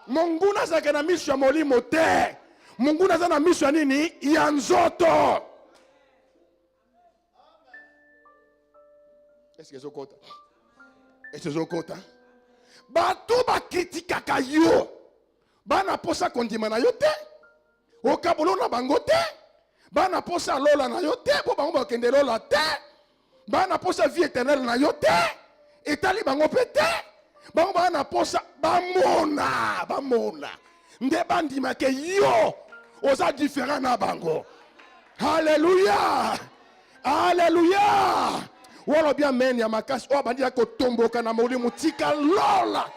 Monguna zaka na miso ya molimo te. Monguna za na miso ya nini? Ya nzoto. Est-ce que zokota? Est-ce que zokota? Bato ba kritikaka yo. Bana posa kondima na yo te. Okabolo na bango te. Bana posa lola na yo te. Po bango ba kende lola te. Bana posa vie éternelle na yo te. Etali bango pe te. Bango bana posa bamona. Nde bandima ke yo. Oza différent na bango. Alléluia. Alléluia. Wala bien men ya makasi o bandi ya kotomboka na molimo tika lola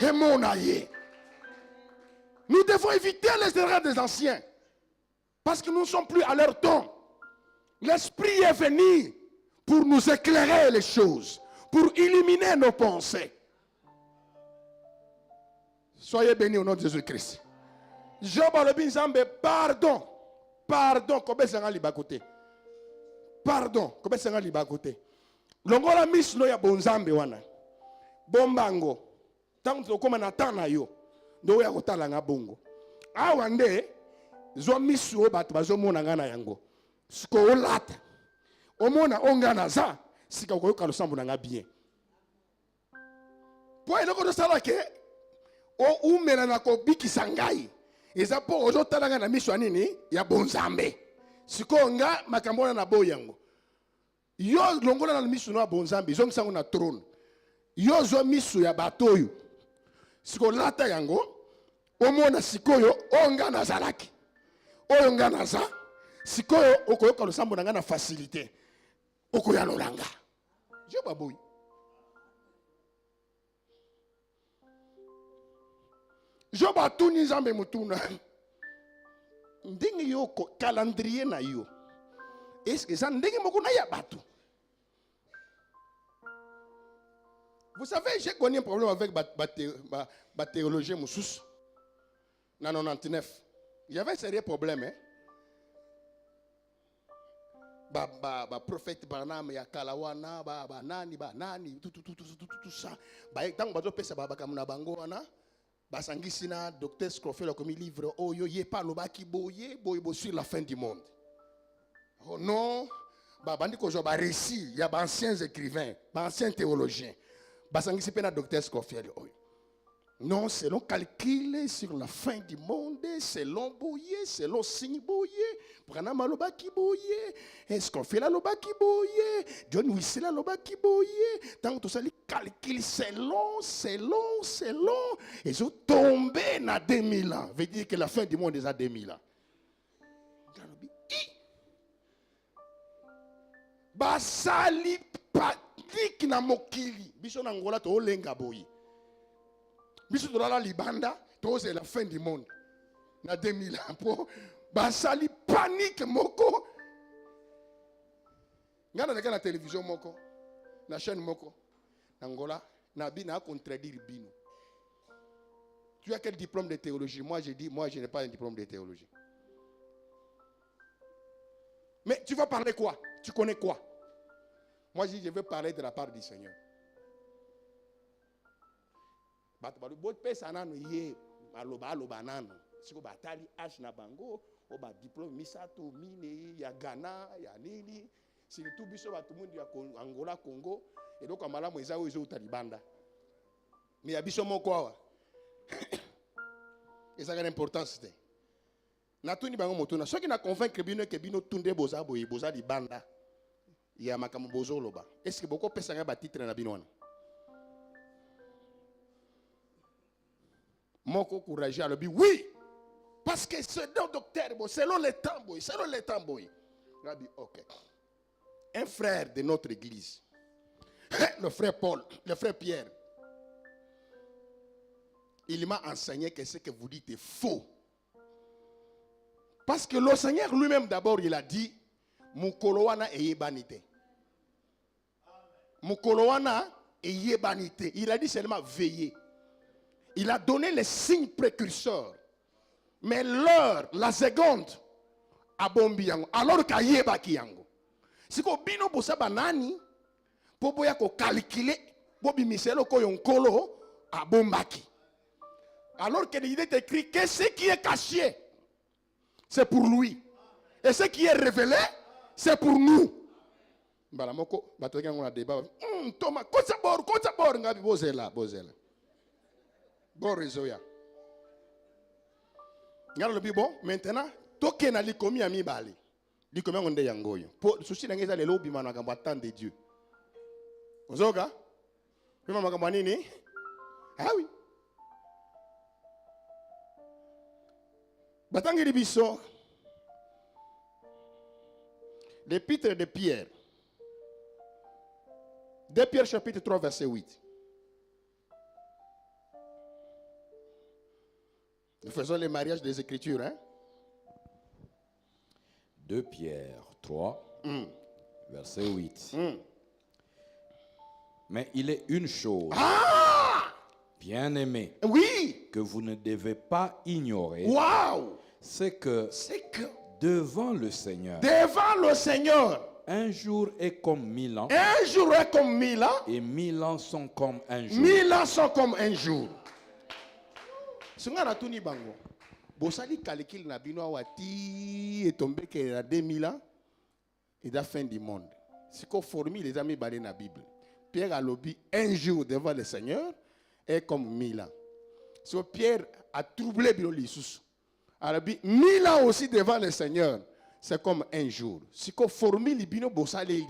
emona ye. Nous devons éviter les erreurs des anciens parce que nous ne sommes plus à leur temps. L'esprit est venu pour nous éclairer les choses, pour illuminer nos pensées. Soyez bénis au nom de Jésus-Christ. Job alobi nzambe pardon kobesanga libakote. Pardon kobesanga libakote. Longola mislo ya bonzambe wana. Bombango. Tangu tokoma na tana yo. Ndo ya kotala nga bongo. Awa nde zo mislo bato bazomona nga na yango. Siko olata. Omona onga na za sika koyoka losambo na nga bien. Po eloko do sala ke o umela na ko bikisa ngai. Eza po ozotala nga na mislo nini ya bonzambe. Siko nga makambo na boyango. Yo longola na misu na bonzambe zo misango na trône. Yo zo misu ya batoyo. Siko lata yango omona sikoyo onga na zalaki. Oyo nga na za sikoyo okoyoka losambo na nga na facilité. Okoya lolanga. Je baboy. Jo batuni nzambe mutuna. Ndenge yo calendrier na yo. Est-ce que ça ndenge moko na ya bato? Vous savez, j'ai connu un problème avec ma théologie moussous. En 99. Il y avait un sérieux problème. Prophète Barnam, ya Kalawana, nani, tout ça. Tant que bazo pesa baba kamuna bango wana. Basangisina, docteur Scofield, comme livre, oh yo, yé pas l'obaki boye, boye sur la fin du monde. Oh non, bandi ko jo ba récit, il y a anciens écrivains, anciens théologiens. Basangisi pena docteur Scofield, oh. Non, selon calcul sur la fin du monde, selon boye, selon signe boye, Branham alobaki boye, Scofield alobaki boye, John Wesley alobaki boye, tant que tout ça, les calculs selon, et ils ont tombé dans 2000 ans. Veut dire que la fin du monde est à 2000 ans. Basali patrick na mokili, biso na ngola to lenga boye. Biso to la libanda, to c'est la fin du monde. Na 2000 ans po basali panique moko. Ngana na télévision moko, na chaîne moko. Angola, Nabi n'a contredire Bino. Tu as quel diplôme de théologie? Moi, j'ai dit, moi, je n'ai pas un diplôme de théologie. Mais tu vas parler quoi? Tu connais quoi? Moi, je dis, je veux parler de la part du Seigneur. Si vous batali H na bango, au bas diplôme misato mine ya Ghana ya nini, si le tout biso ba tout monde ya Angola Congo. Et donc, on a dit aux Talibanda. Mais il y a biso moko awa. Et ça a une importance. Na tuni bango motuna. Ce qui n'a convaincu que bino tunde boza boye boza di banda. Il y a makamu bozo loba. Est-ce que beaucoup pesanga ba titre na bino wana? Moko courageux alobi oui. Parce que c'est le docteur selon les temps boy, selon les temps boy. Rabi OK. Un frère de notre église. Le frère Paul, le frère Pierre, il m'a enseigné que ce que vous dites est faux. Parce que le Seigneur lui-même d'abord, il a dit, Mukolowana et yebanite. Mukolowana et yebanite. Il a dit seulement veiller. Il a donné les signes précurseurs. Mais l'heure, la seconde, a bombi yango. Alors qu'à yebaki yango. Si ko bino bosa banani, pour pouvoir calculer, pour bimiselo ko yonkolo a bombaki. Alors qu'il est écrit que ce qui est caché, c'est pour lui. Et ce qui est révélé, c'est pour nous. Balamoko, batoka ngona débat. Thomas, kosa bor ngabi bozela. Borizoya. Ngalo le bibo, maintenant, toke na likomi ami bali. Likomi ngonde yangoyo. Pour souci na ngeza lelo bima na ngamba tant de Dieu. Ozoga? Bima ngamba nini? Ah oui. Batangi biso. L'épître de Pierre. 2 Pierre chapitre 3 verset 8. Nous faisons les mariages des Écritures. Hein? 2 Pierre 3, verset 8. Mais il est une chose, bien aimé, oui, que vous ne devez pas ignorer. Wow. C'est que devant le Seigneur, un jour est comme 1000 ans. Un jour est comme 1000 ans. Et 1000 ans sont comme un jour. 1000 ans sont comme un jour. Sungara tuni bango. Bosali calcul na bino wati est tombé que à 2000 ans et la fin du monde. C'est qu'on formule les amis balé na Bible. Pierre a lobby un jour devant le Seigneur est comme 1000 ans. So Pierre a troublé bino l'Issus. Alors 1000 ans aussi devant le Seigneur, c'est comme un jour. Si qu'on formule bino bosali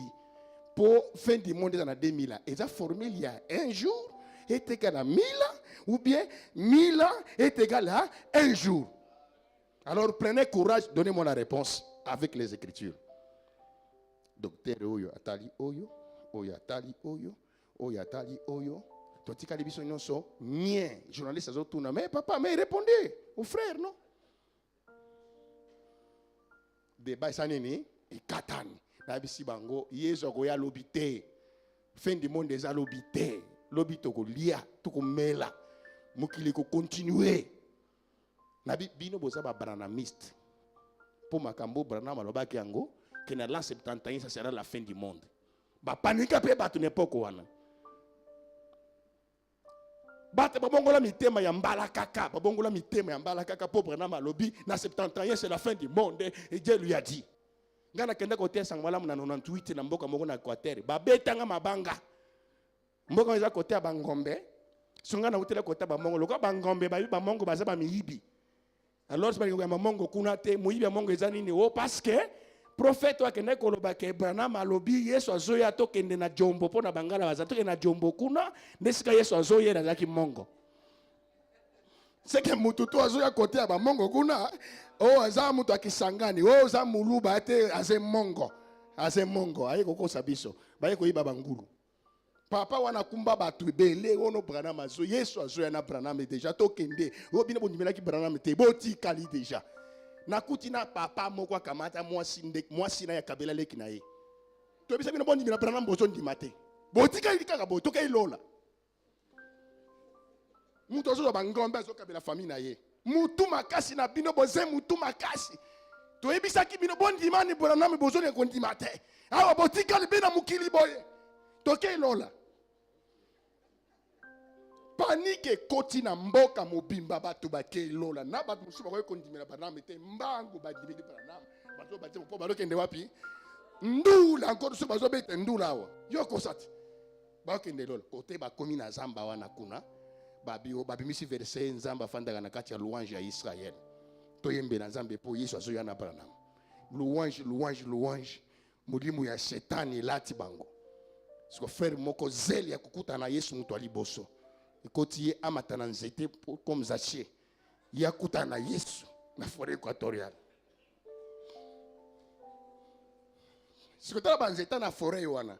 pour fin du monde dans 2000 ans. Et ça formule il y a un jour est égal à 1000 ans. Ou bien 1000 ans est égal à un jour. Alors prenez courage, donnez-moi la réponse avec les Écritures. Docteur Oyo, Atali Oyo, Oyo Atali Oyo, Oyo Atali Oyo. Totika libiso nyonso, nien. Journaliste azo tuna, mais papa, mais répondez aux frères, non? Débat sanini, et katani. Nabisi bango, yezo goya lobité. Fin du monde des alobité. Lobito ko lia, to ko mela. Mukili ko continuer. Nabi bino boza ba branamiste. Pour makambo branam alobaki yango que na l'an 70 ça sera la fin du monde. Ba panika pe ba tu n'époque wana. Bate babongola mitema ya mbala kaka, babongola mitema ya mbala kaka pour Branham alobi na 70 ans c'est la fin du monde et Dieu lui a dit. Ngana kenda côté sangwala na 98 na mboka moko na Équateur, babetanga mabanga. Mboka eza côté ya Bangombe, songa na utela côté ba mongo, lokwa Bangombe ba ba mongo baza ba miyibi. Alors c'est pas que mongo kuna te muyibi ya mongo eza nini o parce que prophète wa kende koloba ke Branham alobi Yesu azoya to kende na jombo pona bangala baza to kende na jombo kuna nesika Yesu azoya na zaki mongo. C'est que mututu azoya côté ya ba mongo kuna o aza mutu akisangani o za muluba ate aze mongo aye kokosa biso baye koyiba bangulu. Papa wana kumba batu bele ono Branham azo Yesu azoya na Branham déjà to kende o bina bondimela ki Branham te boti kali déjà. Nakuti na papa moko akamata mwasi na ya kabela leki na ye. To bisa bino bondi na Branham bozo ndimate. Botika ilikaka botoka ilola. Mutu ozo bangombe azo kabela famille na ye. Mutu makasi na bino boze mutu makasi. To ebisa ki bino bondi mani Branham bozo ne kondimate. Awa botika libena mukili boye. Toke ilola. Panique koti na mboka mobimba batu bake lola na batu musu bakoye kondimela Branham te mbangu badimeli Branham bato bate po balo kende wapi ndula encore so bazo bete ndula wa yo kosati ba kende lola kote ba komi na zamba wana kuna babi misi verset nzamba fandaka na kati ya louange ya Israël to yembe na nzambe po Yesu azo yana Branham louange mulimu ya shetani lati bango siko frère moko zeli ya kukuta na Yesu mutu aliboso Ekotiye amatana nzete comme Zaché. Yakuta na Yesu na forêt équatoriale. Sikotala banzeta na forêt wana.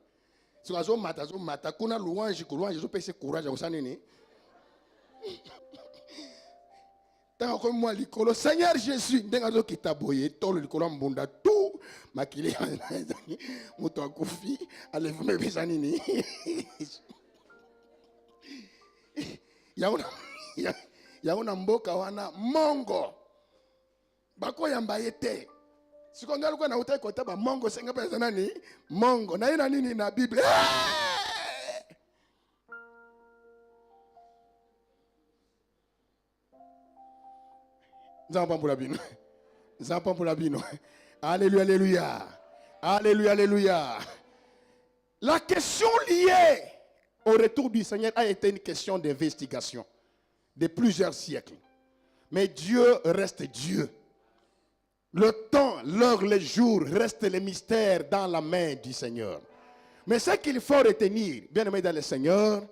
Sikazo mata kuna louange zo pese courage osanini. Tant comme moi likolo Seigneur Jésus ndenga zo kitaboye tolo likolo mbunda tout makili moto akufi alevme besanini. Yauna mboka wana mongo bako yamba yete sikonga luko na utai kota ba mongo senga pesa nani mongo na ina nini na Bible Nzapambula bino alléluia la question liée au retour du Seigneur a été une question d'investigation de plusieurs siècles. Mais Dieu reste Dieu. Le temps, l'heure, le jour restent les mystères dans la main du Seigneur. Mais ce qu'il faut retenir, bien aimé dans le Seigneur,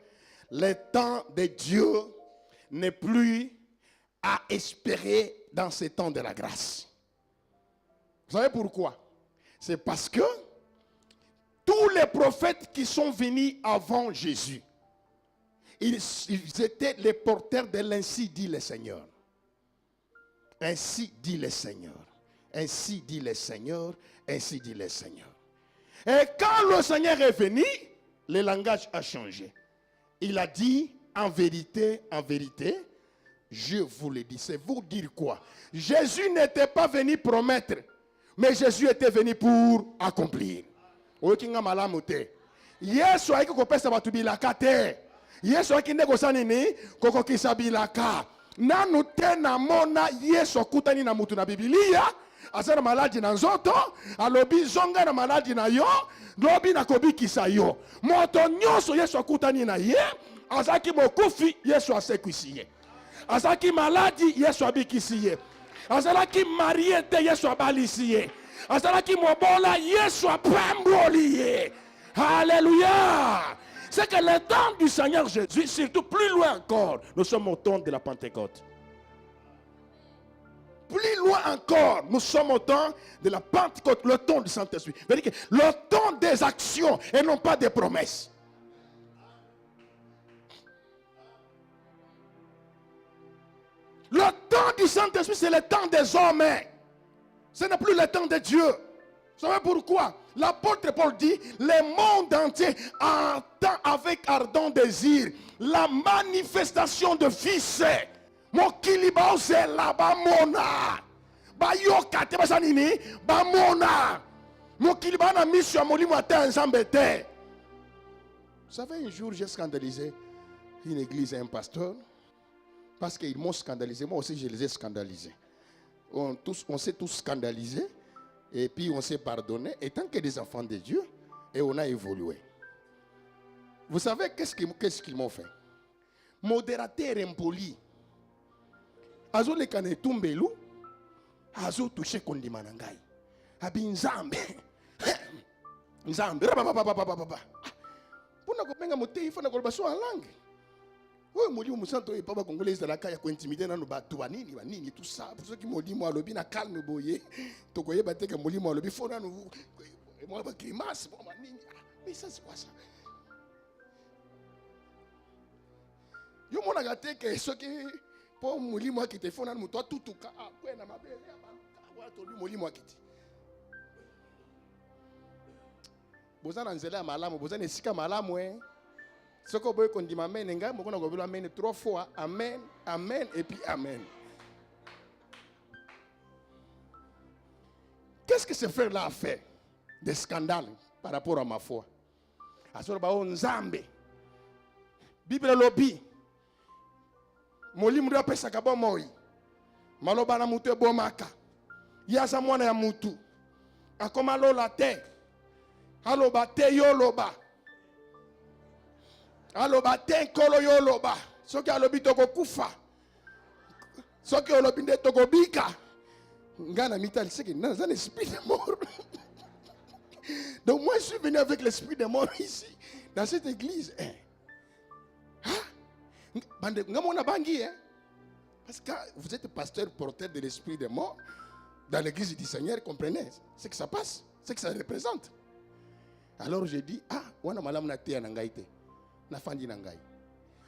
le temps de Dieu n'est plus à espérer dans ce temps de la grâce. Vous savez pourquoi? C'est parce que tous les prophètes qui sont venus avant Jésus, ils étaient les porteurs de l'ainsi dit le Seigneur. Ainsi dit le Seigneur. Ainsi dit le Seigneur. Ainsi dit le Seigneur. Et quand le Seigneur est venu, le langage a changé. Il a dit, en vérité, je vous le dis. C'est vous dire quoi? Jésus n'était pas venu promettre, mais Jésus était venu pour accomplir. Okinga malamu te. Yesu aiki kopesa batu bilaka te. Yesu aiki ndeko sanini koko kisabilaka. Nanu te na mona Yesu kutani na mutu na Biblia. Asana maladi na nzoto. Alobi zonga na maladi na yo. Lobi na kobi kisa yo. Moto nyoso Yesu kutani na ye. Asaki mokufi Yesu asekwisiye. Asaki maladi Yesu abikisiye. Asaki mariete Yesu abalisiye. Azalaki mobola Yesu apamboliye. Alléluia. C'est que le temps du Seigneur Jésus, surtout plus loin encore, nous sommes au temps de la Pentecôte. Plus loin encore, nous sommes au temps de la Pentecôte, le temps du Saint-Esprit. Le temps des actions et non pas des promesses. Le temps du Saint-Esprit, c'est le temps des hommes. Ce n'est plus le temps de Dieu. Vous savez pourquoi? L'apôtre Paul dit, le monde entier attend avec ardent désir la manifestation de Fils. Mon kiliba c'est la bamona. Bayoka te basanini bamona. Mon kiliba na mission molimo ate ensemble te. Vous savez, un jour j'ai scandalisé une église et un pasteur, parce qu'ils m'ont scandalisé. Moi aussi, je les ai scandalisés. On s'est tous scandalisés, et puis on s'est pardonné, étant que des enfants de Dieu, et on a évolué. Vous savez qu'est-ce qu'ils m'ont fait? Modérateur impoli. Azo le kane tumbelu, azo touché kondima nangai. Abi nzambe. Nzambe. Puna kopenga mote ifana kolbaso en langue. Oui, molimo musanto et papa congolais de la kaya ko intimider nanu batu banini tout ça. Pour ceux qui molimo alobi na calme boye. Tokoye bateka molimo alobi fona nu moi ba grimace bon manini. Mais ça c'est quoi ça? Yo mona gâté que ce qui pour molimo qui te fona nu toi tout ka ko na mabele wa to lui molimo qui bozana nzela malamu bozana esika malamu ce que boy kondima amen nga moko na gobelo amen 3 fois amen amen et puis amen. Qu'est-ce que ce frère là a fait des scandales par rapport à ma foi? Asoro ba nzambe Bible lobi molimu pesa ka bomoi maloba na mutu bomaka yaza mwana ya mutu akoma lola te aloba te yoloba aloba te kolo yoloba soki alobi toko kufa soki olobi nde toko bika ngana mitali seki dans un esprit de mort. Donc moi je suis venu avec l'esprit de mort ici dans cette église. Bande ngamona bangi parce que vous êtes pasteur porteur de l'esprit de mort dans l'église du Seigneur, comprenez ce que ça passe, ce que ça représente. Alors je dis wana malamu na te na ngai te na fandi na ngai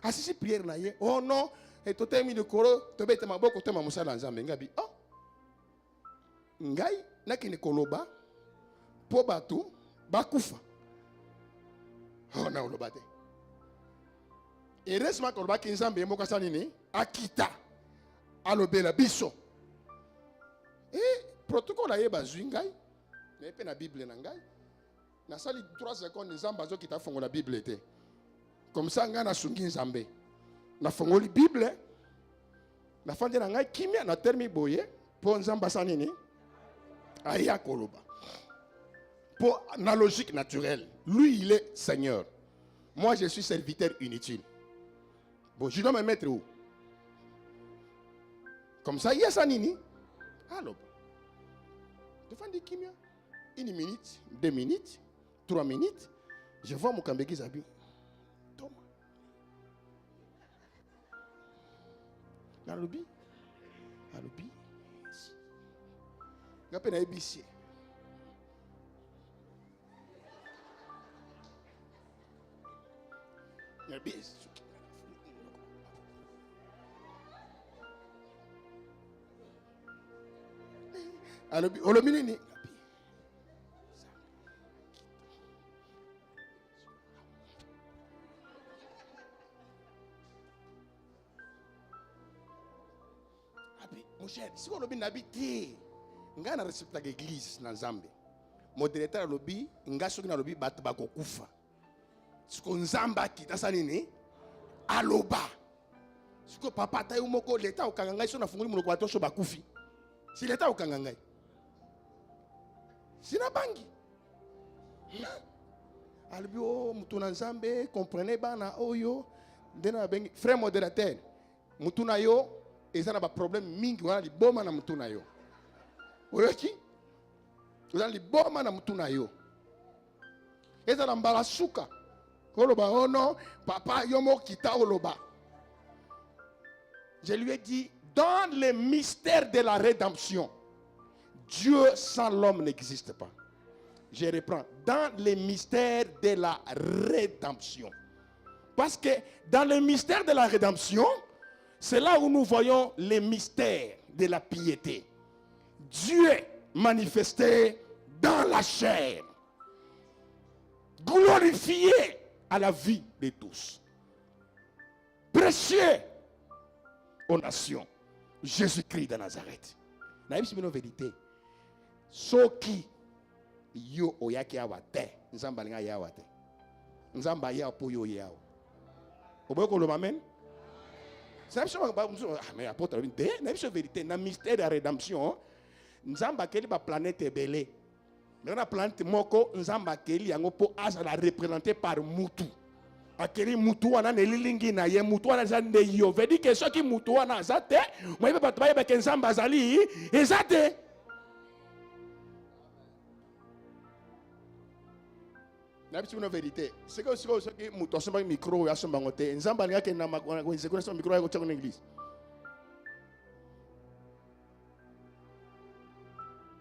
asisi prière na ye oh non et totemi de koro to bete maboko to mamusala nzambe ngabi ngai nakini koloba po batu bakufa na oloba te heureusement koloba ki nzambe moko sala nini akita alobela biso protocole ayeba zwi ngai na pe na Bible na ngai na sali 3 secondes nzambe azo kita fongola Bible était comme ça nga na sungi nzambe na fongoli Bible na fandi na ngai kimia na termi boye po nzamba sanini aya koloba pour na logique naturelle lui il est Seigneur, moi je suis serviteur inutile. Bon, je dois me mettre où? Comme ça il y a sanini alors de fandi kimia 1 minute 2 minutes 3 minutes, je vois mon Kambeki Zabi. Thomas. Nalobi. Ngape na ABC. Nabi. Alobi, olomini ni. Mon cher, si on lobby n'habite, nga na respecte l'église na Nzambe. Modérateur lobby, nga soki na lobby bat ba kokufa. Siko Nzamba kita sanini aloba. Siko papa tayo moko leta okanga so na funguli monoko atosho bakufi. Si leta okanga ngai. Sina bangi. Albi o mutuna Nzambe, comprenez bana oyo, dena bengi frère modérateur. Mutuna yo ezana ba problème mingi wana liboma na mutuna yo. Oyoki? Ezana liboma na mutuna yo. Ezana mbala suka. Oloba oh non, papa yomo kita oloba. Je lui ai dit dans le mystère de la rédemption, Dieu sans l'homme n'existe pas. Je reprends, dans le mystère de la rédemption. Parce que dans le mystère de la rédemption, c'est là où nous voyons les mystères de la piété. Dieu manifesté dans la chair, glorifié à la vie de tous, précieux aux nations, Jésus-Christ de Nazareth. C'est une vérité. Soki yo oyaki awate, nzamba linga yawate, nzamba ya po yo yao. Vous voyez qu'on m'amène? C'est mais apôtre, c'est vérité. Dans le mystère de la rédemption, nous avons la planète belée. Mais la planète Moko, nous avons la représentée par Moutou. Akeli Moutou, on a des lilingi na ye Moutou, on a des de yo. Veut dire que ceux qui Moutou, on a zate. Moi, je ne peux pas travailler avec un Zambazali. Et zate. C'est une vérité. C'est que ceux qui Moutou, sont micro, ils sont bangotés. Nzambali a qui n'a pas de micro, ils sont en église.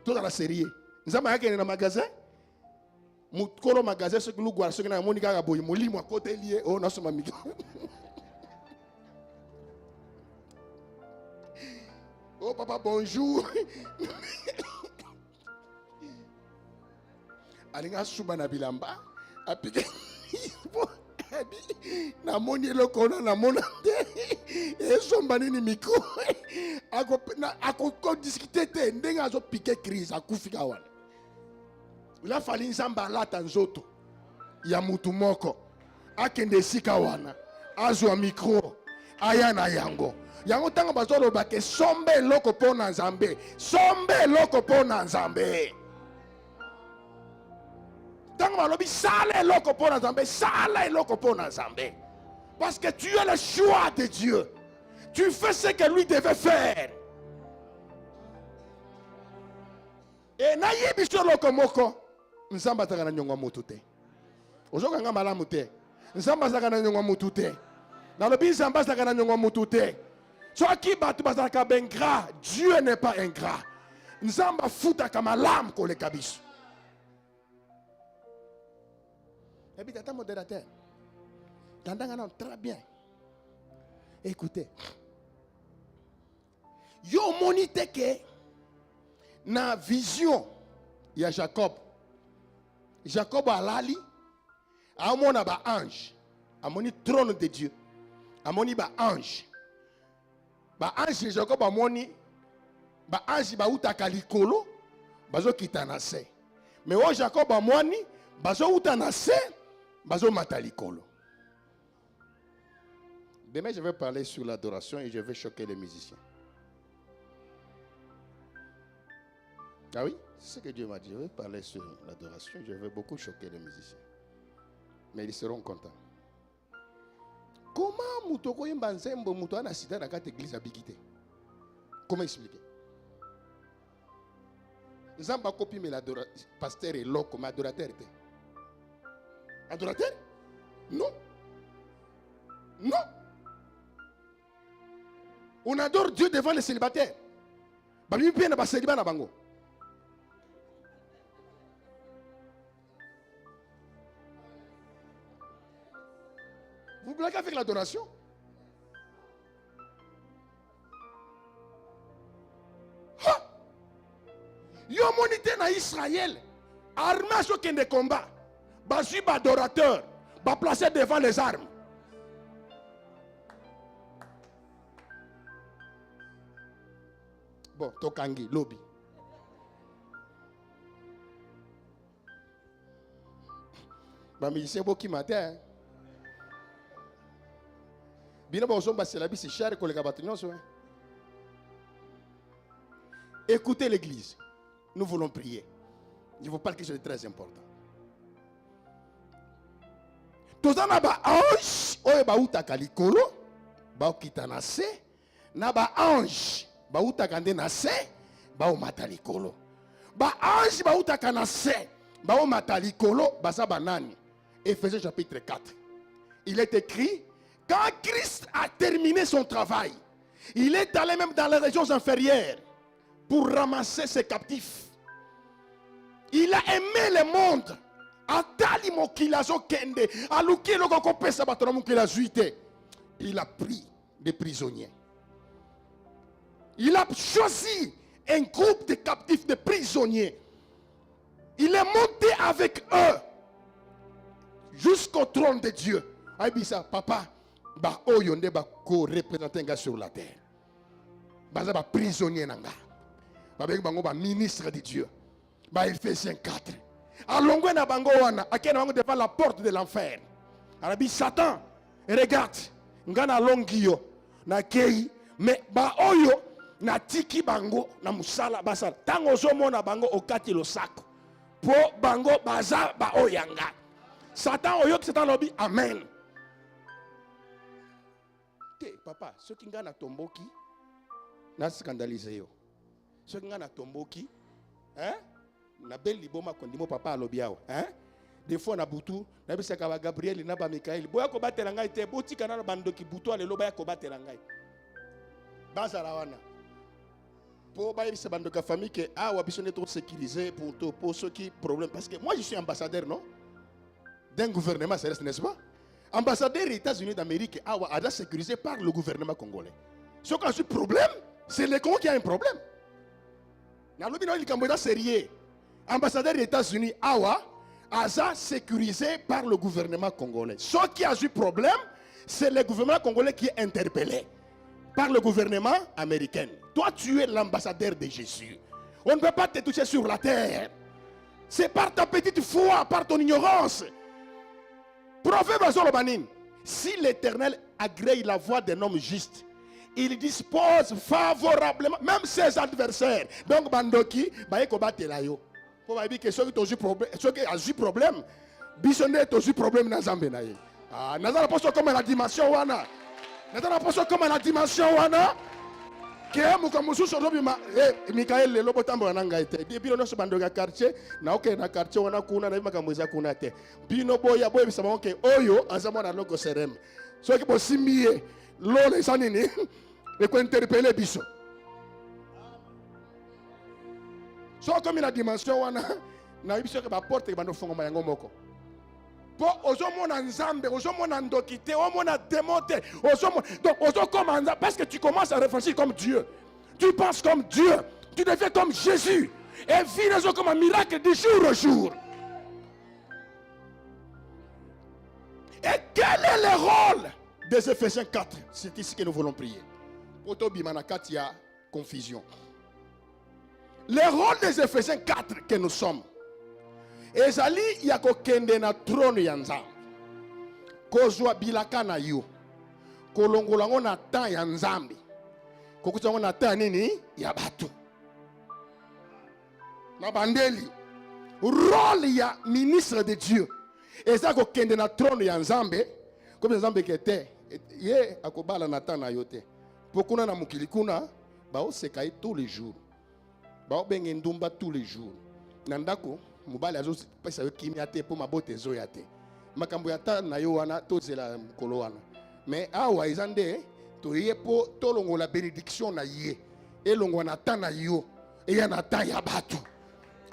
Tout dans la série. Nzambali a qui n'a magasin. Mukoro magasin ce que nous guardons ce que na monika ga boy moli mo côté lié oh na soma micro. Oh papa bonjour. Alinga suba na bilamba apike. Na moni le kona na monande et somba ni micro. Ako discuter te ndenga zo piquer crise akufika wana. Il a fallu nzamba lata nzoto ya mutu moko akende sika wana azwa micro aya na yango yango tanga bazolo bake sombe loko pona nzambe sombe loko pona nzambe tanga balobi sale loko pona nzambe sale loko pona nzambe parce que tu es le choix de Dieu, tu fais ce que lui devait faire et na yebiso loko moko Nzamba takana nyongwa mutu te. Ozoka nga malamu te. Nzamba takana nyongwa mutu te. Na lobi nzamba takana nyongwa mutu te. Soki batu bazaka ingrat, Dieu n'est pas ingrat. Nzamba futa kama lam ko le kabiso. Et puis tata modérateur. Tandanga non très bien. Écoutez. Yo monite ke na vision ya Jacob. Jacob alali amona ba ange amoni trône de Dieu amoni ba ange Jacob amoni ba ange ba utaka likolo bazo kitana se mais o Jacob amoni bazo utana se bazo mata likolo. Demain je vais parler sur l'adoration et je vais choquer les musiciens. Ah oui? C'est ce que Dieu m'a dit. Je vais parler sur l'adoration. Je vais beaucoup choquer les musiciens. Mais ils seront contents. Comment Moutoko Yimbanzembo Moutoua na cité dans cette église à Bigité? Comment expliquer? Nous avons copié mais l'adorateur, pasteur est loco, mais adorateur était. Adorateur? Non. Non. On adore Dieu devant les célibataires. Bami bien na célibat na bango. Vous blaguez avec l'adoration? Yo monité na Israël, armée sur qui ne combat, basi adorateur, ba placé devant les armes. Bon, tokangi lobby. Ba musicien bo qui matin. Écoutez l'église. Nous voulons prier. Je vous parle quelque chose de très important. Tozana ba ange oye ba utaka likolo ba okita na se na ba ange ba utaka nde na se ba o mata likolo. Ba ange ba utaka na se ba o mata likolo basa banani. Éphésiens chapitre 4. Il est écrit quand Christ a terminé son travail, il est allé même dans les régions inférieures pour ramasser ses captifs. Il a aimé le monde. Il a pris des prisonniers. Il a choisi un groupe de captifs, de prisonniers. Il est monté avec eux jusqu'au trône de Dieu. Aïbisa, papa, ba oyonde ba ko représenter nga sur la terre. Baza ba prisonnier nanga. Ba bek bango ba ministre de Dieu. Ba Éphésiens 4. Alongwe na bango wana, akena bango devant la porte de l'enfer. Arabi Satan, regarde, nga na longi yo na kei mais ba oyo na tiki bango na musala basala tango ozomona bango okati losako po bango baza ba oyanga Satan oyo Satan lobi amen te papa soki nga na tomboki na scandaliser yo soki nga na tomboki na bel liboma kondimo papa alobi awa des fois na butu na bisaka ba Gabriel na ba Mikael boya ko batela ngai te botika na bandoki butu alelo baya ko batela ngai bazala wana pour ba yebisa bandoka famille que awa biso ne trop sécurisé pour ceux qui problème parce que moi je suis ambassadeur non d'un gouvernement céleste n'est-ce pas ambassadeur des États-Unis d'Amérique awa a sécurisé par le gouvernement congolais ce qui a un problème c'est le Congo qui a un problème na lobi no il kamboda sérieux ambassadeur des États-Unis awa Aza sécurisé par le gouvernement congolais. Ce qui a eu problème, c'est le gouvernement congolais qui est interpellé par le gouvernement américain. Toi, tu es l'ambassadeur de Jésus. On ne peut pas te toucher sur la terre. C'est par ta petite foi, par ton ignorance. Prophète Bazolobanin, si l'Éternel agrée la voix d'un homme juste, il dispose favorablement, même ses adversaires. Donc, Bandoki, Baeko Batelayo. Pour dire que ceux qui ont eu problème, bisonné ont eu problème dans Zambé. Ah, nous avons pas comme la dimension wana. Nous avons pas comme la dimension wana. Que mu comme sous lobi ma Michael le lobo tambo nanga ite. Depuis on se bandoga quartier, na ok na quartier wana kuna na makamboza kuna te. Bino boya boya bisama ok oyo azamo na loko serem. Ceux qui possimier lo les sanini et ko interpeller biso. So comme la dimension wana na biso ke ba porte ba no fongo mayango moko po ozomona nzambe ozomona ndokite omona démonte ozomona donc ozokomanda parce que tu commences à réfléchir comme Dieu tu penses comme Dieu tu deviens comme Jésus et vis comme un miracle de jour au jour. Et quel est le rôle des Éphésiens 4? C'est ici que nous voulons prier. Poto bimana 4 il y a confusion. Le rôle des Éphésiens 4 que nous sommes. Ezali yako kende na trône ya Nzambe. Kozwa bilaka na yo. Kolongola ngo na temps ya Nzambe. Kokuta ngo na temps nini ya batu. Na bandeli. Rôle ya ministre de Dieu. Eza ko kende na trône ya Nzambe. Comme Nzambe kete. Ye akobala na temps na yo te. Pokuna na mukili kuna ba osekai tous les jours. Ba obenge ndumba tous les jours. Nandako mobali azo pesa yo kimia te po mabote zo ya te. Makambo ya ta na yo wana tozela mkolo wana. Mais awa izande to ye po tolongo la bénédiction na ye. Elongo na ta na yo et ya na ta ya batu.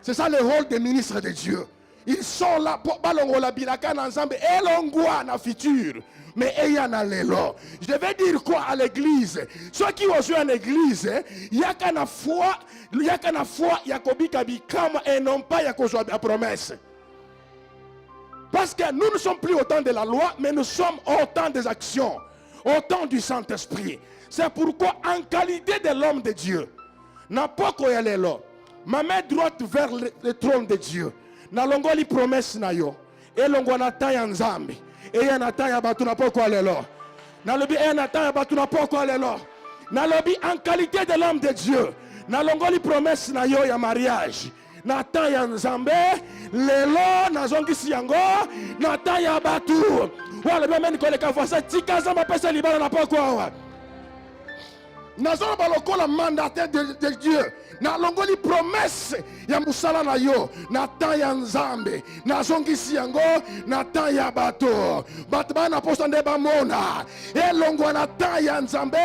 C'est ça le rôle des ministres de Dieu. Ils sont là pour balongo la bilaka na nzambe elongwa na futur. Mais ayana lelo. Je vais dire quoi à l'église? Ceux qui ont joué en église, yakana foi, yakobika bikama et non pas yakozwa la promesse. Parce que nous ne sommes plus au temps de la loi, mais nous sommes au temps des actions, au temps du Saint-Esprit. C'est pourquoi en qualité de l'homme de Dieu, n'a pas quoi y aller là. Ma main droite vers le trône de Dieu. Na longo li promesse na yo. Et longo na ta ya nzambe. Et ya na ta ya batu na poko alelo. Na lobi e na ta ya batu na poko alelo. Na lobi en qualité de l'homme de Dieu. Na longo li promesse na yo ya mariage. Na ta ya nzambe. Lelo na zongisi yango. Na ta ya batu. Wala be meni koleka voisa tika zamba pesa libala na poko awa. Na zona balokola mandataire de Dieu. Na longoli promesse ya musala na yo na ta ya nzambe na zongisi yango na ta ya bato bana posta nde bamona e longwa na ta ya nzambe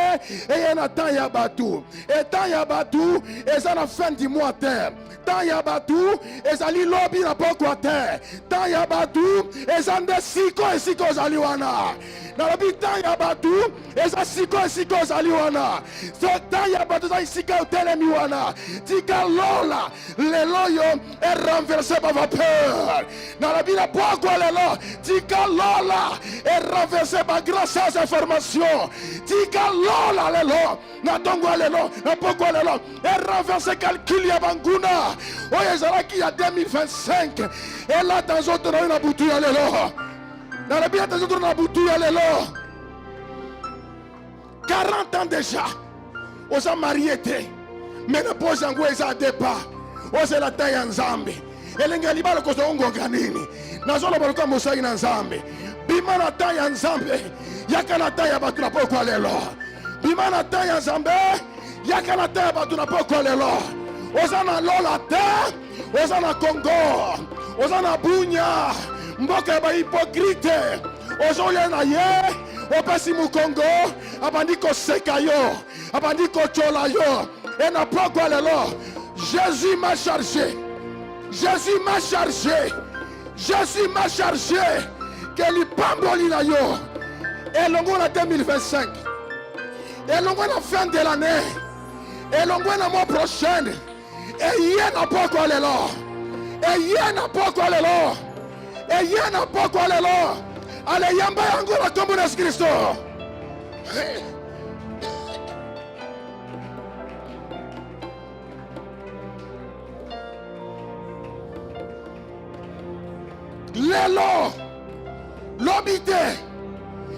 e na ta ya bato e ta ya bato eza na fin du mois terre ta ya bato ezali lobi na poko terre ta ya bato eza nde siko esiko ezali wana na lobi ta ya bato eza siko esiko ezali wana so ta ya bato eza sika otelemi wana tika lola lelo yo est renversé par vapeur. Dans la Bible, pourquoi lelo tika lola est renversé par grâce à sa formation. Tika lola lelo na tongo lelo na pourquoi lelo est renversé calcul ya banguna. Oye zara qui a 2025 et là dans autres na butu ya lelo. Dans la Bible dans autres na butu ya lelo. 40 ans déjà. Osa marié te. Ménopause yango eza départ. Osa la taille en Nzambe. Elenga libalo ko zongonga nini. Nazolo baloka mosai na Nzambe. Bima na taille en Nzambe. Yaka na taille ba tu na poko lelo. Bima na taille en Nzambe. Yaka na taille ba tu na poko lelo. Osa na lola te. Osa na Congo. Osa na Bunya. Mboka ba hypocrite. Osa ya na ye. Opesi mu Congo. Abandi ko seka yo. Abandi ko chola yo. Et na poko lelo. Jésus m'a chargé. Jésus m'a chargé. Jésus m'a chargé. Que li pamboli na yo. Et longo na 2025. Et longo na fin de l'année. Et longo na mois prochain. Et yé na poko lelo. Et yé na poko lelo. Et yé na poko lelo. Ale yamba yango na kombo na Kristo. Lelo, l'obité,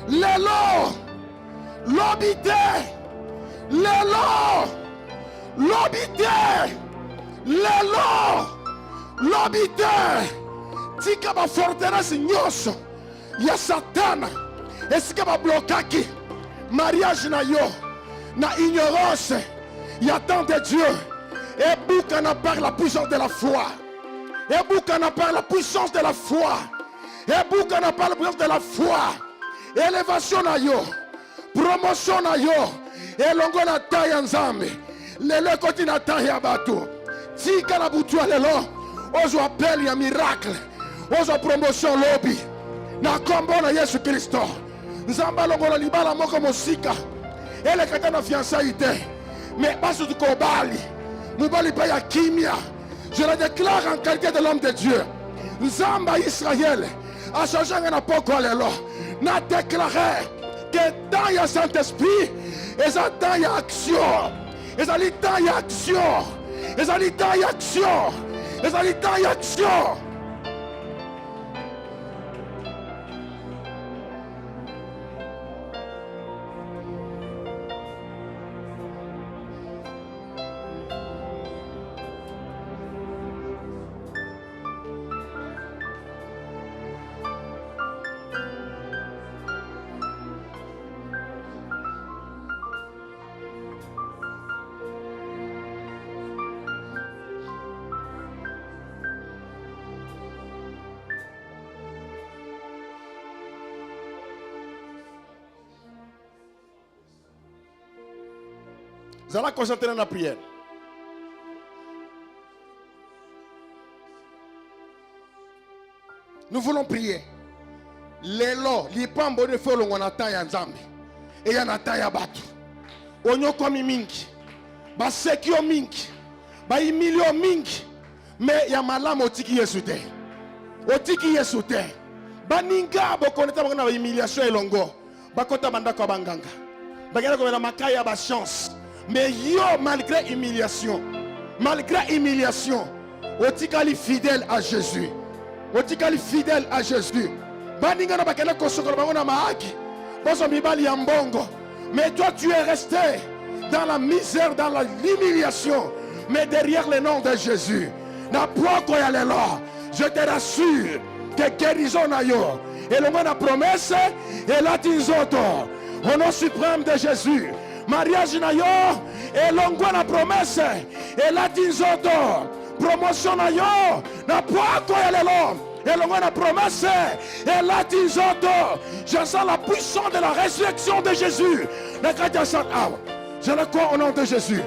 lelo, l'obité, lelo, l'obité, lelo, l'obité. Tika ba forteresse nyonso ya Satana. Esika ba blokaki mariage na yo na ignorance ya temps de Dieu. Et Boukana par la puissance de la foi. Et Boukana par la puissance de la foi. Et Boukana par la puissance de la foi. Élévation na yo. Promotion na yo. Et longo na taille Nzambe. Lelo koti na taille ya bato. Tika la butu lelo. Ozo appel ya miracle. Ozo promotion lobby. Na kombo na Yesu Kristo. Nzamba longo na libala moko mosika. Ele kata na fiançailles. Mais basu du kobali. Mubali pa ya kimia. Je le déclare en qualité de l'homme de Dieu. Nzamba Israël a changé un apôtre. N'a déclaré que dans le Saint-Esprit, et ça dans l'action. Et ça dans l'action. Et ça dans l'action. Et ça dans l'action. Vous allez concentrer dans la prière. Nous voulons prier. Lelo, lipambo de feu l'on attend ya Nzambe. Et ya nata ya batu. Onyo komi mingi. Ba sekio mingi. Ba imilio mingi. Mais ya malamu otiki Yesu te. Otiki Yesu te. Ba ninga bokoneta bakona ba humiliation elongo. Bakota bandako banganga. Bagana ko na makaya ba chance. Mais yo, malgré humiliation, otikali fidèle à Jésus. Otikali fidèle à Jésus. Baninga na bakena kosokolo bango na maaki. Boso mibali ya mbongo. Mais toi tu es resté dans la misère, dans l'humiliation. Mais derrière le nom de Jésus, na proko ya lelo, je te rassure que guérison na yo. Et le mot na promesse, et la tinzoto. Au nom suprême de Jésus. Mariage na yo, et l'ongwa na promesse, et la tinzoto, promotion na yo, na poako ya lelo, et l'ongwa na promesse, et la tinzoto. Je sens la puissance de la résurrection de Jésus. Je le crois au nom de Jésus.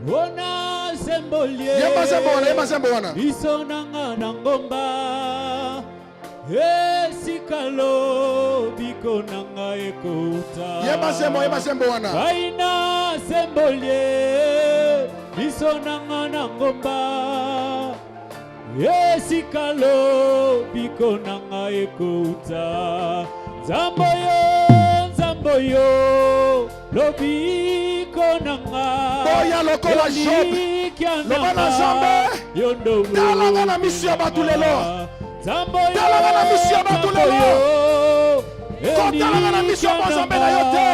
Ona sembolie. Yema sembolie. Isonanga na ngomba. Esikalo biko nanga ekouta. Yema sembo wana. Aina sembolie biso nanga na ngomba. Esikalo biko nanga ekouta. Zamboyo lobiko nanga. Boya lokola Job. Lobana Zambe. Yondo. Talanga na mission batulelo. Zamboyo Kotalanga na miso mo Nzambe na yo te.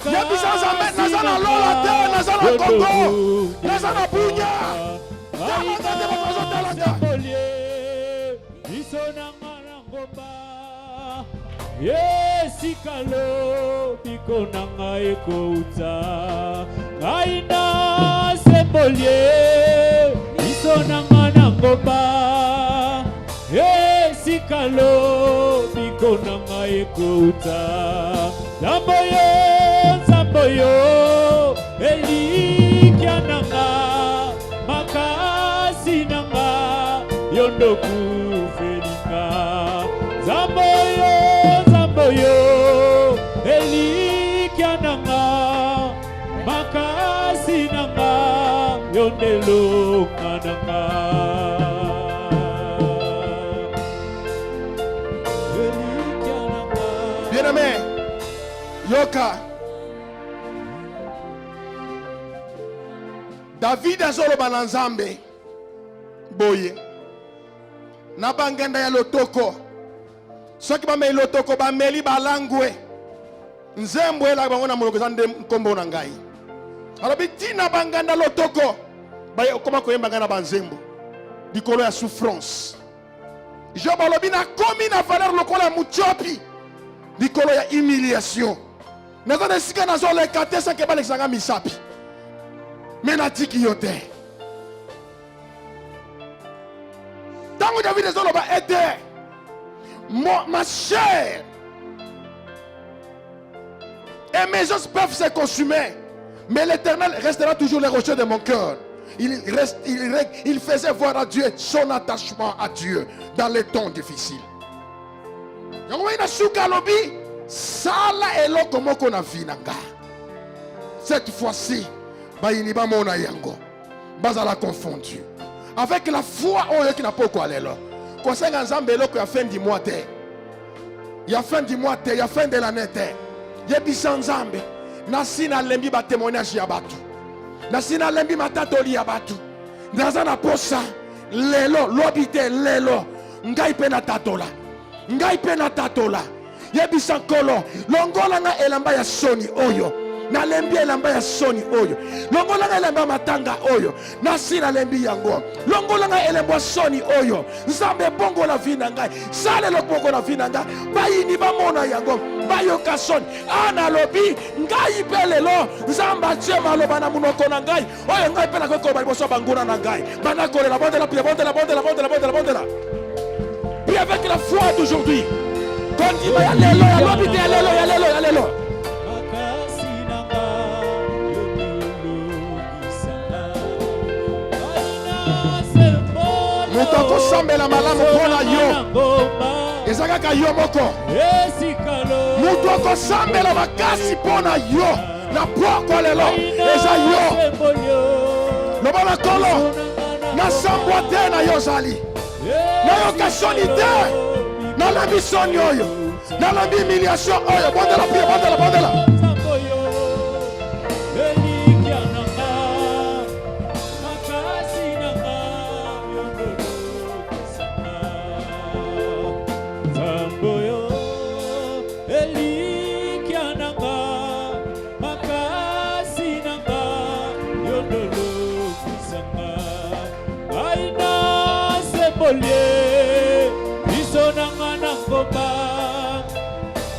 Yebisa Nzambe naza na Lola te, naza na Congo, naza na Bunya. Talanga te bazo talanga. Biso na ngomba. Yesikalo biko na ngai kouta. Aina sembolie. Biso na ngomba. Yesikalo biko na ngai kouta. Zamboyo, Elikia nanga, makasi nanga, yondoku felinga. Zamboyo, Elikia nanga, makasi nanga, yondelo nanga. Bien-aimé, Yoka. David azoloba na Nzambe boye na bangenda ya lotoko soki bameli lotoko bameli balangwe nzembo ela bango na moloko eza nde nkombo na ngai alobi tina banganda lotoko bakoma koyemba ngai na banzembo likolo ya souffrance Job alobi nakomi na valeur lokola ya mutiopi likolo ya humiliation naza na esika nazoleka te soki balekisa ngai misapi mais natiki yo te. Tango David ezoloba ete ma chair et mes os peuvent se consumer, mais l'Éternel restera toujours le rocher de mon cœur. Il faisait voir à Dieu son attachement à Dieu dans les temps difficiles. Cette fois-ci, Baïniba mona yango, bazala confondu. Avec la foi, on qui n'a pas quoi aller là. Quand c'est un zambelo qui a fin du mois, il y a fin du mois, il y a fin de l'année. Il y a bisan zambe. Nasina lembi ba témoignage yabatu. Nasina lembi matatoli yabatu. Nazana posa lelo lobite lelo. Ngai pena tatola. Ngai pena tatola. Yebisan kolo. Longola nga elamba ya soni oyo. Na lembi elamba ya soni oyo. Longola nga elamba matanga oyo. Nasina lembi yango. Longola nga elamba soni oyo. Nzambe bongo la vina ngai. Sale lokoko la vina ngai. Bayini bamona yango. Bayoka soni. Ana lobi ngai pelelo. Nzamba chema loba na munoko na ngai. Oyo ngai pela koko baliboso banguna na ngai. Bana kole la bonde la pie bonde la bonde la bonde la bonde la bonde la. Puis avec la foi d'aujourd'hui. Quand il va y aller là, ya lobi te lelo ya lelo ya lelo. Mutoko sambela malamu pona yo. Ezaka yo moko. Mutoko sambela makasi pona yo. Na poko lelo. Eza yo. Lobana kolo. Na sambwa te na yo zali. Na yo kasoni te. Na lambi soni oyo. Na lambi humiliation oyo. Bonde la prière, bonde la, bonde la.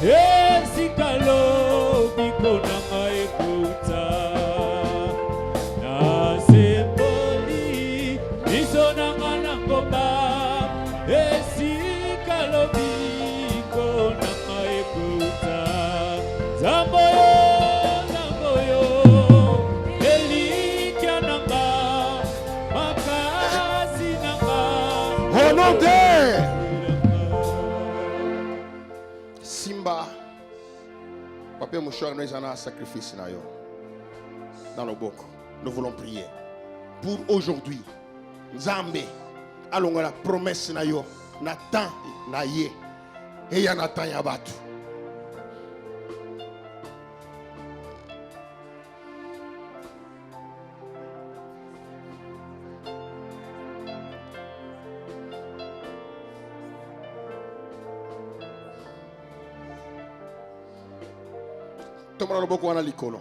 Esikalo biko nanga ekuta na semboli biso nanga na ngomba esikalo biko nanga ekuta zamboyo elikia nanga makasi nanga Honte Simba Papa Mouchard, nous avons un sacrifice dans le boko. Nous voulons prier pour aujourd'hui. Nzambe, allons la promesse na yo, Nathan na ye, et ya Nathan yabatu. Tomba loboko wana likolo.